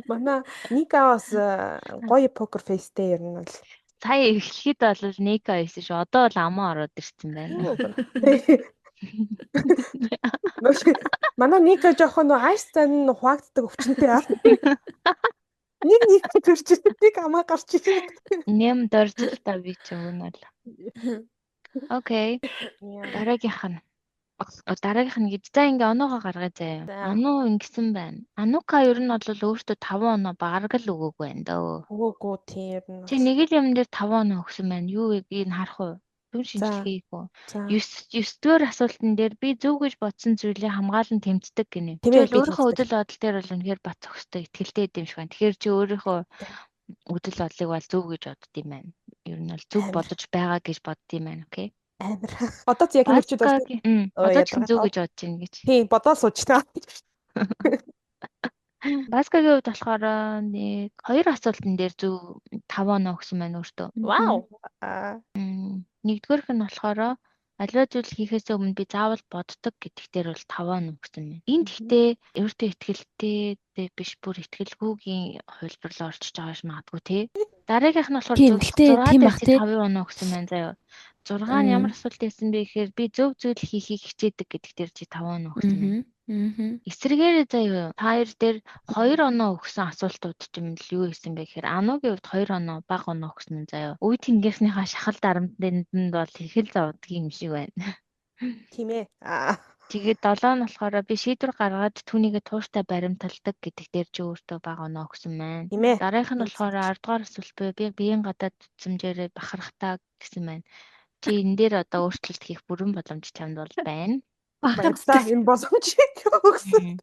Манай Ника бас гоё покер фейстэй ер нь бол. Сая эхлэхэд бол Ника байсан шүү. Одоо бол амаа ороод ирсэн байна. Манай Ника жоохон айстан хуваагддаг өвчнөтэй аа. Нэг төрчдөг амаа гарч ирээд. Нэм дөржил та би ч өгнө л. Окей. Дараагийнх нь. Дараагийнх нь гэж за ингээ оноогоо гаргая заяа. Ануу ингэсэн байна. Анука ер нь бол өөртөө 5 оноо бараг л өгөөгүй байна дөө. Өгөөгүй тийм ер нь. Чи нэг л юм дээр 5 оноо өгсөн байна. Юу вэ? Ийг харах уу? Түн шинжилгээ хийх үү? 9-р асуултан дээр би зөв гэж бодсон зүйлээ хамгаалан тэмцдэг гинэ. Тэгвэл өөрийнхөө үдэл бодол дээр бол үнэхээр бат зохистой ихтгэлтэй юм шиг байна. Тэгэхээр чи өөрийнхөө үдэл бодлыг бол зөв гэж бодд юм байна. Ер нь бол зөв бодож байгаа гэж бодд юм байна. Окей. Амар. Одоо яг нэрчүүд бол одоо ч зөв гэж бодож байна гэж. Тийм, бодоод сууж таа. Баскагийн хувьд болохоор нэг 2 асуултан дээр зөв 5 оноо өгсөн байна өөртөө. Вау. Нэгдүгээрх нь болохоор аливаа зүйл хийхээс өмнө би заавал боддог гэдэгт дээр бол 5 оноо өгсөн байна. Энд гэхдээ өөртөө ихтгэлтэй биш бүр ихтгэлгүйгийн хувилбар руу орчиж байгаа ш магадгүй тий. Дараагийнх нь болохоор 6 оноо өгсөн байна заяа. 6 нь ямар асуулт байсан бэ гэхээр би зөв зүйл хийхийг хичээдэг гэдэгт дээр чи 5 оноо өгсөн байна. Эсрэгээр заяа та хоёр дээр 2 оноо өгсөн асуултууд ч юм л юу гэсэн бэ гэхээр Анугийн хувьд 2 оноо бага оноо өгсөн нь заяа. Үе тэнгийнхнийхаа шахал дарамтнд бол их л зовдгийн юм шиг байна. Тийм ээ. Тэгээд 7 нь болохоор би шийдвэр гаргаад түүнийгээ тууштай баримталдаг гэдэг дээр чи өөртөө бага оноо өгсөн байна. Тийм ээ. Дараагийнх нь болохоор 10 дугаар асуулт би биеийн гадаад тутамжаараа бахархтаа гэсэн байна. Чи энэ дээр одоо өөрчлөлт хийх бүрэн боломж чамд бол байна. Баярлалаа. Энэ боломжийг өгсөн.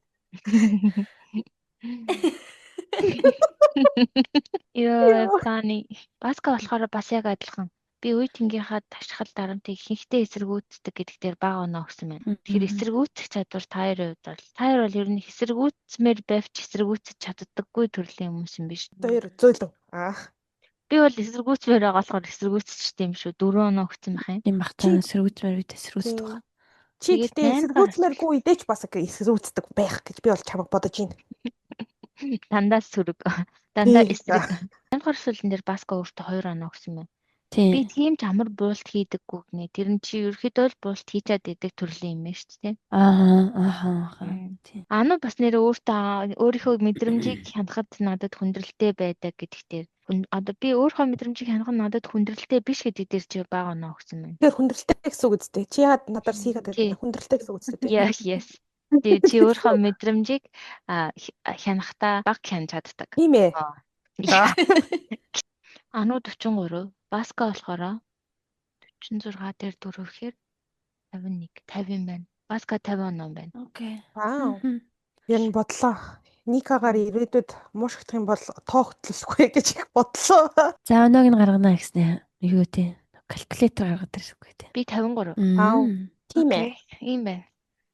Яа, funny. Баска болохоор бас яг адилхан. Би үе тэнгийнхаа ташхал дарамтыг ихэнхдээ эсэргүүцдэг гэдэг дээр бага оноо өгсөн байна. Тэгэхээр эсэргүүцэх чадвар та хоёрын хувьд бол та хоёр бол ер нь эсэргүүцмээр байвч эсэргүүцэж чаддаггүй төрлийн хүмүүс юм биш. Хоёр зөөлөө. Би бол эсэргүүцмээр байгаа болохоор эсэргүүцчихдээ юм шүү. 4 оноо өгсөн байх юм. Тийм бах та эсэргүүцмээр бид эсэргүүцдэг ба. Чи гэдэг эсэргүүцмээргүй үедээ ч бас эсэргүүцдэг байх гэж би бол чамд бодож байна. Дандаа сүрэг. Дандаа эсрэг. 8 дугаар сүлэн дээр Баска өөртөө 2 оноо өгсөн байна. Би тийм ч амар буулт хийдэггүй гинэ. Тэр нь чи ерөөхдөө л буулт хийчаад идэг төрлийн юм байна шүү дээ. Ану бас нэр өөрийнхөө мэдрэмжийг хянахад надад хүндрэлтэй байдаг гэдэгтэр. Одоо би өөрийнхөө мэдрэмжийг хянах нь надад хүндрэлтэй биш гэдэг дээр чи бага оноо өгсөн байна. Тэр хүндрэлтэй гэсэн үг үстэй. Чи яагаад надаар сийгаад байдаг хүндрэлтэй гэсэн үг үстэй. Yes. Чи өөрийнхөө мэдрэмжийг хянахтаа бага хянаж чаддаг. Тийм ээ. Ану 43, Баска болохоор 46 дээр 4 гэхээр 51 байна. Баска 50 оноо байна. Окей. Вау. Яг нь бодлоо. Никагаар ирээдүйд муушгдах юм бол тоогтлохгүй гэж их бодлоо. За оноог нь гаргана гэснэ. Юу тий. Калькулятор гаргаад ирсэхгүй тий. Би 53. Тийм ээ. Ийм байна.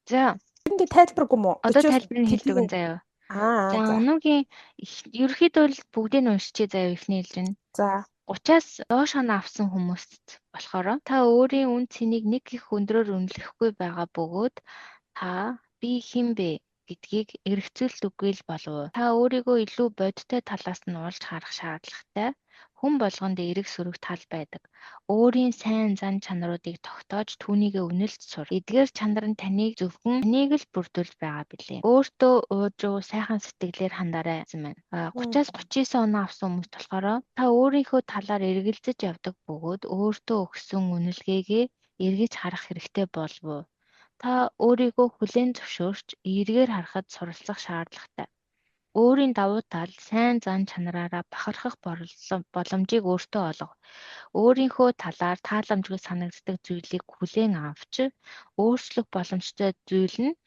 За. Энд тайлбаргүй мó? Одоо тайлбарыг хэлдэг юм заяа. За оноогийн ерөөхдөө л бүгдийг нь уншчихъя заяа ихний хэлж. За 30-аас доош оноо авсан хүмүүст болохоор та өөрийн үн цэнийг нэг их өндрөөр үнэлэхгүй байгаа бөгөөд та би хэн бэ гэдгийг эргцүүлдэггүй л болов. Та өөрийгөө илүү бодиттой талаас нь олж харах шаардлагатай. Хүн болгонд эрэг сөрөг тал байдаг. Өөрийн сайн зан чанаруудыг тогтоож түүнийгээ үнэлж сур. Эдгээр чанар нь таныг зөвхөн таныг л бүрдүүлж байгаа билээ. Өөртөө ууж сайхан сэтгэлээр хандаарай гэсэн байна. 30-аас 39 оноо авсан хүмүүс болохоор та өөрийнхөө талаар эргэлзэж явдаг бөгөөд өөртөө өгсөн үнэлгээгээ эргэж харах хэрэгтэй болов. Та өөрийгөө хүлээн зөвшөөрч эргээр харахад суралцах шаардлагатай. Өөрийн давуу тал, сайн зан чанараараа бахархах боломжийг өөртөө олго. Өөрийнхөө талаар тааламжгүй санагддаг зүйлийг хүлээн авч, өөрчлөх боломжтой зүйл нь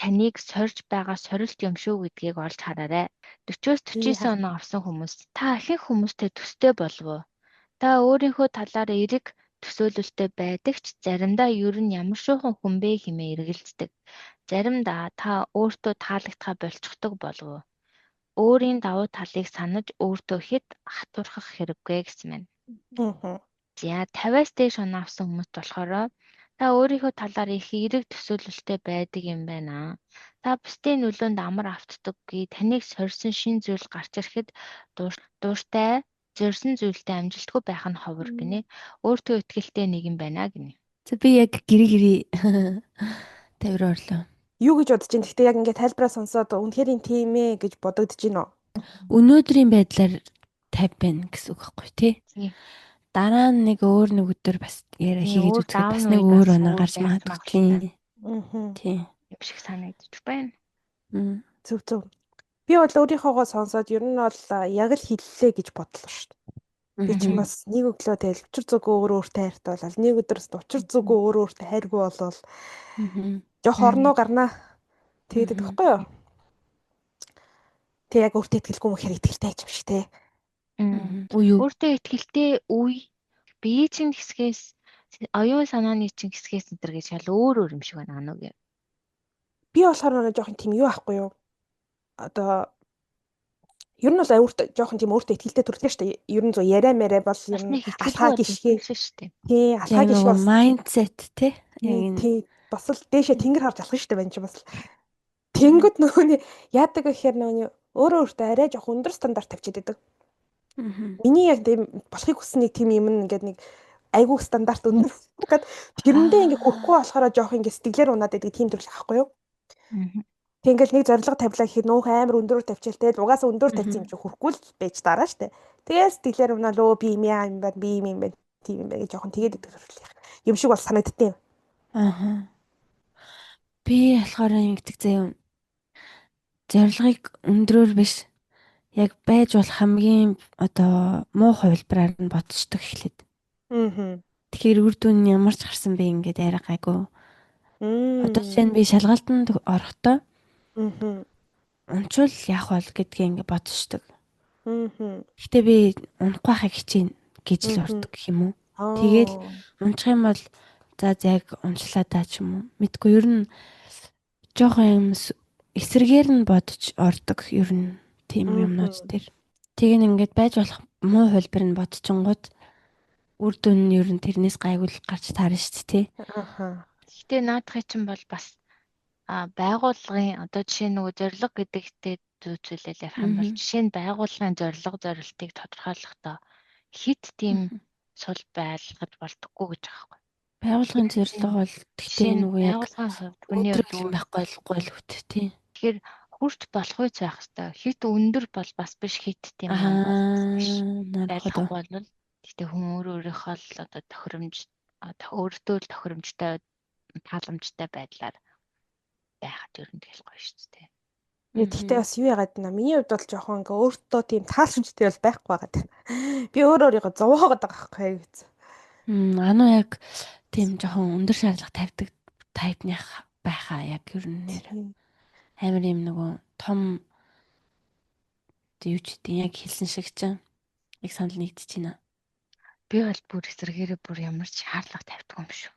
таныг сорж байгаа сорилт юм шүү гэдгийг олж хараарай. 40-с 49 оноо авсан хүмүүс та ихэнх хүмүүстэй төстэй болов. Та өөрийнхөө талаар эрэг төсөөлөлтэй байдаг ч заримдаа ер нь ямар шуухан хүн бэ хэмээн эргэлздэг. Заримдаа та өөртөө таалагдхаа болчихдог болов. Өөрийн давуу талыг санаж өөртөө хэд хатуурхах хэрэггүй гэсэн мэн. За 50-аас дээш оноо авсан хүмүүс болохоор та өөрийнхөө талаар их эрэг төсөөлөлтэй байдаг юм байна. Та бусдын нөлөөнд амар автдаггүй, таныг сорьсон шин зүйл гарч ирэхэд дууштай, зорьсон зүйлтэй амжилтгүй байх нь ховор гинэ. Өөртөө ихтэй нэг юм байна гинэ. За би яг гэрээ тавир орлоо. Юу гэж бодож байна? Гэхдээ яг ингээд тайлбараа сонсоод үнэхээр тийм ээ гэж бодогдож байна уу? Өнөөдрийн байдлаар 50 байна гэсэн үг байхгүй тий? Дараа нь нэг өөр нэг өдөр бас яриа хийгээд үзэхэд бас нэг өөр оноо гарч магадгүй. Тий. Юм шиг санагдчих байна. Зөв. Би бол өөрийнхоогоо сонсоод ер нь бол яг л хэллээ гэж бодлоо шүү дээ. Би ч бас нэг өглөө тэгэл учир зүгөө өөртөө хайртай болол нэг өдрөөс учир зүгөө өөртөө хайргүй болол жоох орноо гарнаа. Тэгээд тэгэхгүй юу? Тэг яг өөртөө итгэлгүй мөхөр итгэлтэй юм шиг те. Өөртөө итгэлтэй үе бие чинь хэсгээс оюун санааны чинь хэсгээс энэ гэж шал өөр юм шиг байна ануг. Би болохоор нэг жоохон тийм юу ахгүй юу? Одоо ер нь бол өөртөө жоохон тийм өөртөө итгэлтэй төрлөө шүү дээ. Ер нь зөө яриа мэрэ бол ер нь алхаа гიშгээ шүү дээ. Тий, алхаа гიშг бол майндсет те. Тий, бас л дээшээ тэнгэр харж алах шүү дээ байна чи бас. Тэнгүүд нөгөөний яадаг гэхээр нөгөө өөртөө арай жоох өндөр стандарт тавьчихад байдаг. Миний яг тийм болохыг хүснэ тийм юм ингээд нэг айгүй стандарт өндөр. Тэгэхэд тэрэндээ ингээд хүрхгүй болохоор жоох ингээд сэтгэлээр унаад байдаг тийм төрөл ахгүй юу? Тэгэл нэг зориг тавилаа гэхэд нөөх амар өндөр тавьчихэл тэгэл угаасаа өндөр тавьсан юм чи хүрхгүй л байж дараа штэ. Тэгээс тэглэр унаа лөө би юм яа юм байна би юм байна тийм юм байна гэж жоохон тэгээд идэх юм шиг бол санагдтiin. Аа. Би болохоор ингэдэг заяа. Зорилгыг өндрөөр биш. Яг байж болох хамгийн одоо муу хувилбараар нь бодчихдог эхлээд. Тэгэхээр үр дүн нь ямар ч гарсан бэ ингээд арай гайгүй. Одоо жишээ нь би шалгалтанд орохдоо унчвал яах вэ гэдгийг ингээд бодчихдог. Гэтэ би унахгүй байхыг хичээнэ гэж л урддаг гэх юм уу. Тэгэл унчих юм бол за яг уншлаа та ч юм уу. Мэдгүй ер нь жоохон юм эсрэгээр нь бодож ордог ер нь тийм юмнууд дээр. Тэг ингээд байж болох муу хувилбар нь бодчихгонгууд үр дүн нь ер нь тэрнээс гайгүй гарч таарна шүү дээ. Гэтэ наадахын чинь бол бас байгууллагын одоо жишээ нь нөгөө зорилго гэдэгтэй зүйцүүлэл ярих юм бол жишээ нь байгууллагын зорилтыг тодорхойлохдоо хит тийм сул байлгаж болдоггүй гэж байгаа байхгүй. Байгууллагын зорилго бол тэгтээ нөгөө яг хүний өдрөг байхгүй л үт тий. Тэгэхээр хүрч болох үеч байх хэрэгтэй. Хит өндөр бол бас биш хит тийм байх бол тэгтээ хүн өөрийнхөө л одоо тохиромж өөртөө л тохиромжтой тааламжтай байдлаар байхад ер нь тэгэл гоё шүү дээ. Тэгтээ бас юу яагаад нэ миний хувьд бол жоохон ингээ өөртөө тийм тааламжтай бол байхгүй байгаад байна. Би өөрийгөө зовоогоод байгаа байхгүй гэж. Ануу яг тийм жоохон өндөр шаардлага тавьдаг тайпных байхаа яг ер нь нэр амар юм нөгөө том юу ч гэдэг яг хэлсэн шиг чинь яг санал нэгдэж байна. Би бол бүр эсрэгээрээ бүр ямар ч шаардлага тавьдаг юм шүү.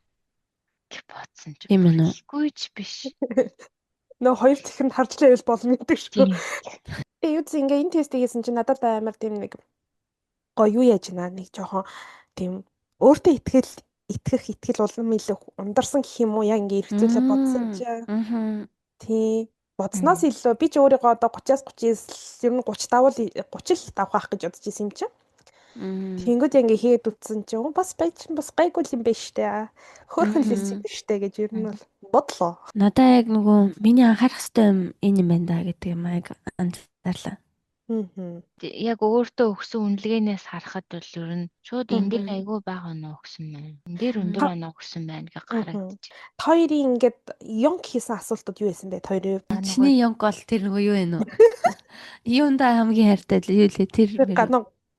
Гэж бодсон ч гүйж биш. Нөө хоёр захинд харж лээвэл болно гэдэг шүү. Юу ч ингээ энэ тестийг хийсэн чинь надад амар тийм нэг гоё юу яаж байна нэг жоохон тийм өөртөө итгэл улам илүү ундарсан гэх юм уу яг ингээ эргцүүлээ бодсон чинь. Тий. Бодсноос илүү би ч өөрийгөө одоо 30-аас 39 ер нь 30 давал 30 л авах гэж бодож исэн юм чинь. Тэнгүүд ингээ хийгээд үтсэн чинь бас гайгүй юм байна штэ. Хөөрхөн л юм штэ гэж ер нь бол бодлоо. Надаа яг нөгөө миний анхаарах хэвээр юм энэ юм байна да гэдэг юм аяг анзаарлаа. Яг өөртөө өгсөн үнэлгээнээс харахад бол ер нь шууд энэ дээр айгүй байгаа нөө өгсөн байна. Энэ дээр өндөр оноо өгсөн байна гэж харагдаж. Хоёрын ингээд Йонг хийсэн асуултууд юу байсан бэ? Хоёрын чиний Йонг бол тэр нөгөө юу вэ нөө? Юундаа хамгийн хайртай юу лээ тэр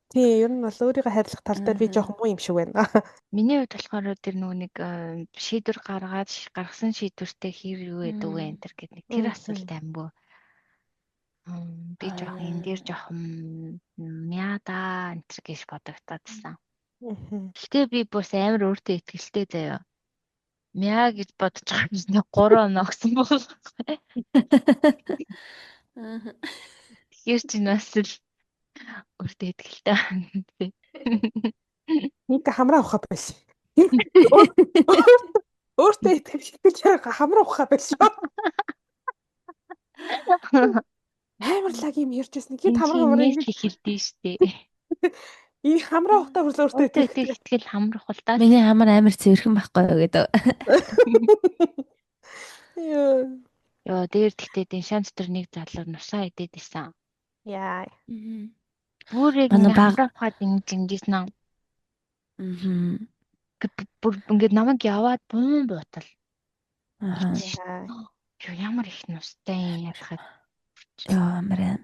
тий, ер нь бол өөрийгөө хайрлах тал дээр би жоохон муу юм шиг байна. Миний хувьд болохоор тэр нөгөө нэг шийдвэр гаргасан шийдвэртэй хэр юу гэдэг вэ энэ төр гэдэг нэг тэр асуулт амгүй. Би жоохон энэ дээр жоохон мяда энэ төр гэж бодогдоодсан. Гэтэ би бас амар өөртөө итгэлтэй заяа. Мяа гэж бодож байгаа юм чинь 3 оноо өгсөн байгаа. Тэгэхээр чи нас л өөртөө итгэлтэй байна. Нэг хамраа ухаа байсан. Өөртөө итгэж хамраа ухаа байсан. Амар лаг юм ярьжсэн. Хэд хамраа хэлдэж штэ. И хамраа ухтаа хүрлээ өөртөө итгэл хамрах бол та. Миний хамар амар цэвэрхэн байхгүй юу гэдэг. Йоо дээр тэгтээ дин шанс төр нэг залуу нусаа идээд исэн. Яа. Бүрийг хамраа ухаад ингэжсэн аа. Бүр ингээд намайг яваад бум буутал. Юу ямар их нустай юм ярахад. Яа амар.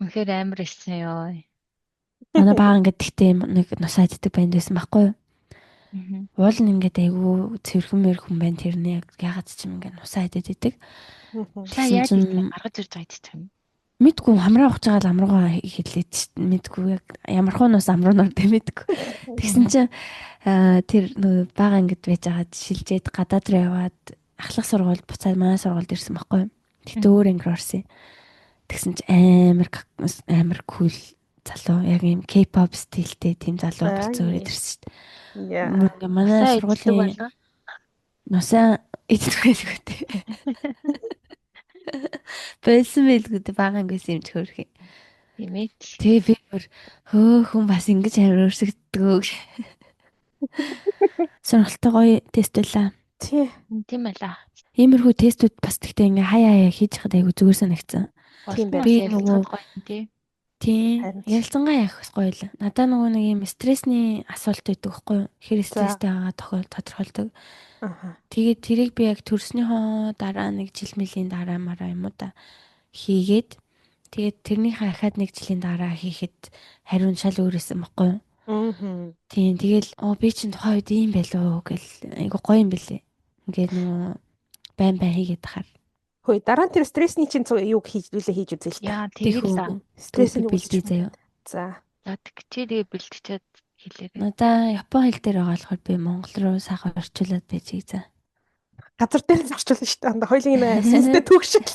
Үнэхээр амар ирсэн ёо. Манай баа ингээд тэгтээ нэг нусаа иддэг банд байсан байхгүй юу? Уул нь ингээд айгүй цэвэрхэн мэрхэн байна тэр нь ягаад ч юм ингээд нусаа идээд идэг. Та яаж гаргаж ирж байгаа гэдэг юм? Мэдгүй хамраа ухаж байгаа л амруугаа хэлээд мэдгүй яг ямархуу нус амруунаар дэмэдгүй. Тэгсэн чинь тэр нөгөө бага ингээд байж байгаад шилжээд гадаад руу яваад ахлах сургууль буцаад манай сургуульд ирсэн байхгүй юу? Тэгтээ өөр ангир орсон. Тэгсэн чинь амар кул залуу яг юм K-pop стилтэй тийм залуу болцсон ирээд ирсэн шүү дээ. Ингээ манай сургуулийн нусаа идэх байлгүй дээ. Байсан байлгүй дээ бага ангиас юм чөөрх юм. Тийм ээ. Тэгээ би хүн бас ингэж амар өрсөгддөг. Сонирхолтой гоё тест байлаа. Тийм байлаа. Иймэрхүү тестүүд бас тэгтээ ингээ хаяа хийж хад айгу зүгээр санагдсан. Тийм Болсон байна. бас Би ярилцаад нөгөө гоё юм тий. тийм Харин ч. ярилцангаа явах бас гоё л. Надаа нөгөө нэг юм стрессний асуулт байдаг байхгүй юу? Хэр За. стресстэй байгаа тодорхойлдог. Аха. Тэгээд тэрийг би яг төрснийхөө дараа нэг жил мэлийн дараа мараа юм уу да хийгээд тэгээд тэрнийхээ ахаад нэг жилийн дараа хийхэд хариу нь шал өөрөөсөн баггүй юу? Мгм. Тийм тэгэл би чинь тухайн үед ийм байлоо гэл айгу гоё юм бэлээ. Ингээд нөгөө байн хийгээд тахаар. Хөөе, дараа нь тэр стрессний чинь юу хийж үзье л та. Яа тэгээд л Тэхүү Стрессийг стрессийг бэлдээ үүсгэж заяа. За. чи тэгээ бэлтчихэд хэлээрэй. Надаа Япон хэл дээр байгаа болохоор би монгол руу сайхан орчуулад байж байгаа за. Газар дээр нь орчуулсан шүү дээ. Анда хоёлын сүнстэй түүхшил.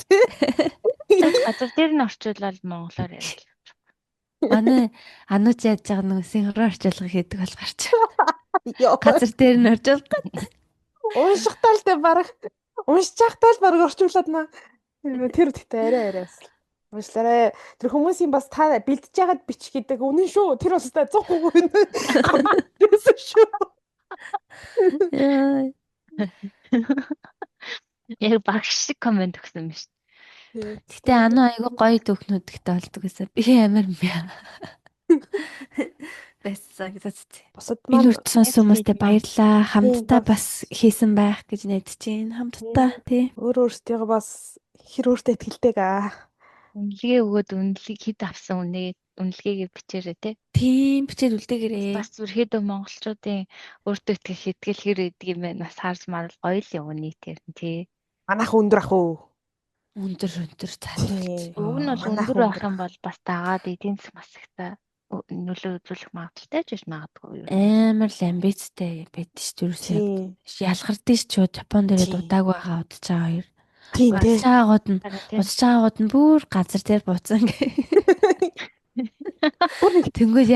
Газар дээр нь орчуулаад монголоор ярил. Манай анууч яаж байгаа нэг синхрон орчуулга хийдэг болохоор ч. Йоо. Газар дээр нь орчуулга. Уншихтаа л дээ баг. Уншиж байхдаа л баг орчуулад наа. Тэр тэгтээ арай. Уншлаарай. Тэр хүмүүсийн бас та бэлдэж байгаад бич гэдэг үнэн шүү. Тэр бас та 100% үнэн шүү. Яа. Яг багш шиг комент өгсөн юм шүү. Гэтэ ануу айгу гоё дөхнүүд ихтэй болдог гэсэн. Би амар юм яа. Бэссэн гэсэн. Бусад Энэ үрд сонсон хүмүүстээ баярлаа. Хамтдаа бас хийсэн байх гэж найдаж байна. Хамтдаа тий. Өөртөө бас хэр өөртөө ихтэйг Үнэлгээ өгөөд үнэлгийг хэд авсан үнэлгээгээ бичээрэй те. Тийм бичээд үлдээгээрээ. Бас ерөөдөө монголчуудын өөртөө итгэх итгэл хэр идэг юм бэ? Нас харж марал гоё л юм нийтээр нь тий. Манайх өндөр ах уу? Өндөр цаалж. Уг нь бол өндөр байх юм бол бас дагаад эдийн засаг масагта нөлөө үзүүлэх магадaltaй ч магадгүй юу. Амар л амбицтай байдаг ш зүрхсээ. Ялгардыг ч Япон дээрээ дудааг байгаа удаж байгаа хоёр. Тийм тий. Удаж байгаагууд нь бүр газар дээр бууцсан гэ. Тэнгүүд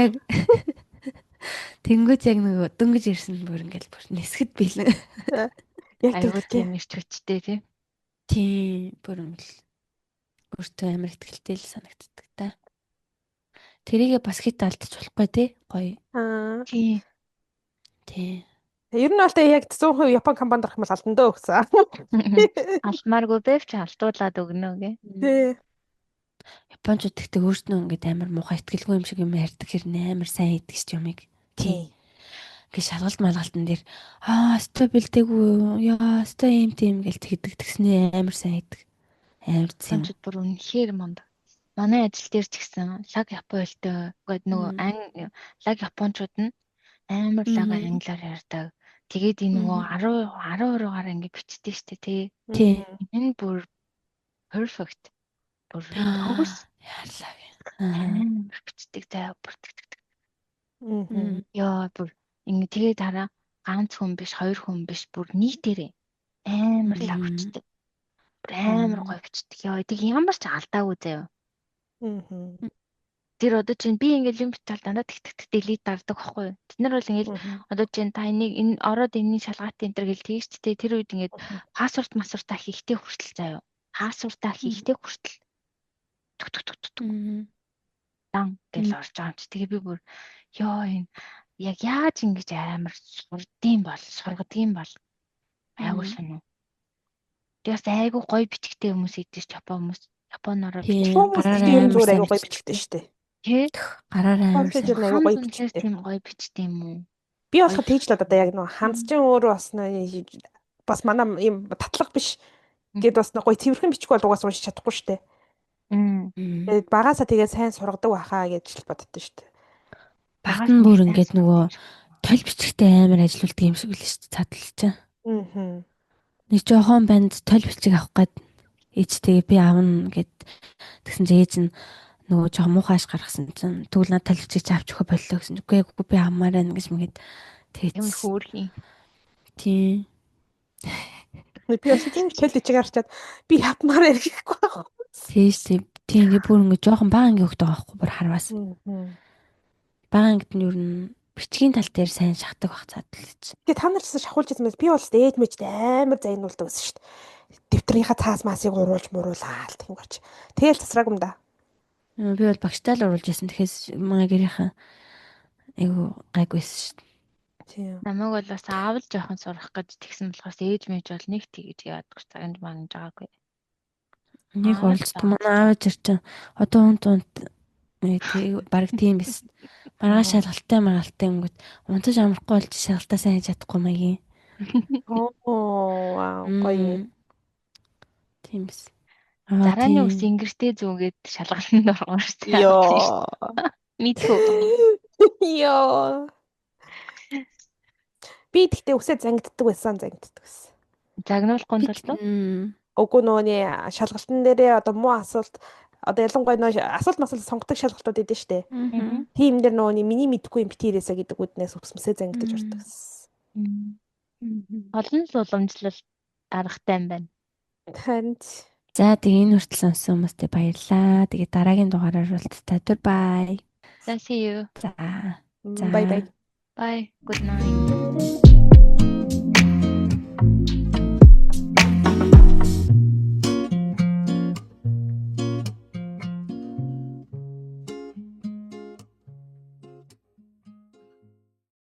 яг нэг дөнгөж ирсэн бүр ингээл бүр нисгэд билэн. Яг тийм ирч хүчтэй тий. Тийм бүр ингээл өөртөө амар ихтэй л санагддаг та. Тэрийгээ бас хит алдчих болохгүй тий. Гоё. Тий. Ер нь бол яг 100% Япон компанид орох юм бол алдандаа өгсөн. Алдмааргүй бэвч алдуулаад өгнө гэ. Тий. Япончууд тэгтээ өөрснөө ингээд амар муухай ихтгэлгүй юм шиг юм ярьдаг хэрнээ амар сайн хийдэг ч юмыг. Тий. Ингээд шалгалт малгалтан дээр өстой бэлдээгүй яа өстой юм тийм гэл тэгдэг тэгснээ амар сайн хийдэг. Амар зэм. Япончууд бүр үнэхээр мундаг. Манай ажил дээр ч гэсэн лаг Японэлтэй гээд нөгөө лаг Япончууд нь амар лаг англиар ярьдаг. Тэгээд энэ нөгөө 10 гараа ингэ бичдэг штэ тий. Энэ бүр perfect. Бүр төгс яарлаа. Бичдэг заа бүр. Яа бүр ингэ тэгээд дараа ганц хүн биш, хоёр хүн биш, бүр нийтээрээ амар лаг бичдэг. Амар гоё бичдэг. Яа тэг ямар ч алдаагүй заяа. Тэр одоо чинь би ингээл юм бичвэл дандаа тэгтэг delete дардаг байхгүй юу? Тэд нар бол ингээл одоо чинь та энийг энэ ороод энэний шалгаат энэ төр гэл тэгж тэ тэр үед ингээд пассвордаа хийхдээ хүртэл заяа. Пассвордаа хийхдээ хүртэл дан гэл орж байгаа юм чи. Тэгээ би бүр ёо энэ яг яаж ингэж амар сургадгийн бол айгуу шинэ. Тэгээс айгуу гоё бичгтэй хүмүүс идэж Япон хүмүүс Японоор гараараа зүгээр айгуу гоё бичгтэй шүү дээ. Тий? Гараараа амар сайн гоё бичгтэй. Тийм гоё бичтэй юм уу? Би болохоор тэгж л одоо яг нэг хандчин өөрөө бас манай юм татлага биш гэд бас гоё цэвэрхэн бичих бол угаас уншиж чадахгүй шүү дээ. Тэгээд багаасаа тэгээд сайн сургадаг байхаа гэж л боддоо шүү дээ. Багт нь бүр ингээд нөгөө тол бичгтэй амар ажилладаг юм шиг л шүү дээ цааталж чаа. Нэг жоохон банд тол бичиг авах гээд ээжтэйгээ би аавна гэд тэгсэн чинь ээж нь нөгөө жоохон муухайш гаргасан чинь тэгвэл надад тол бичиг авч өгөх боллоо гэсэн. Үгүй би авмаар байна гэж мэгэд тэгээд юм хөөрхий. Тийм. Би бас тийм тол бичиг харчаад би хатмаар ярихгүй байх. Тийм ингээ бүр ингээ жоохон бага ингээ хөгдөг байхгүй бүр харваас. Бага ангид нь юу н бичгийн тал дээр сайн шахдаг бах цаадалж. Тэгээ та нараас шахуулж байсан мэт би бол ээж мэжд амар зайнуулдаг гэсэн шүү дээ. Дэвтрийнхаа цаас маасыг уруулж мууруулаад тийм гарч. Тэгэл засрааг юм да. Би бол багштай л уруулж байсан. Тэгэхээс манай гэрийнхэн айгу гайгүйсэн шүү дээ. Тийм. Намайг бол бас аавал жоохон сурах гэж тэгсэн болохоос ээж мэж бол нэг тэгж яадаг цагт маань жаагүй. Нэг уулзт манай аав чинь одоо унт баг тийм биш. Маргааш шалгалтай өнгөт унтаж амрахгүй болж шалгалтаа сайн хийж чадахгүй маягийн. Вау, гоё. Тийм биш. Зарааны ус ингэртэй зүгээд шалгалтанд оргоо штэ. Йоо. Мэдхүү. Йоо. Би тэгтээ үсээ зангиддаг байсан. Загнуулахгүй тул. Үгүй нөөний шалгалтын дээрээ одоо муу асуулт одоо ялангуяа нөө асуулт сонгодог шалгалтууд идэв штэ. Тийм дээр нөөний миний мэдгүй юм битээрээсэ гэдэг үднээс үсмэсээ зангидаж ордог. Олон л уламжлал аргатай юм байна. Харин. За тэгээ энэ хүртэл сонсон хүмүүстээ баярлалаа. Тэгээ дараагийн дугаараар уулзтаа. Bye. See you. За. Bye bye. Bye. Good night.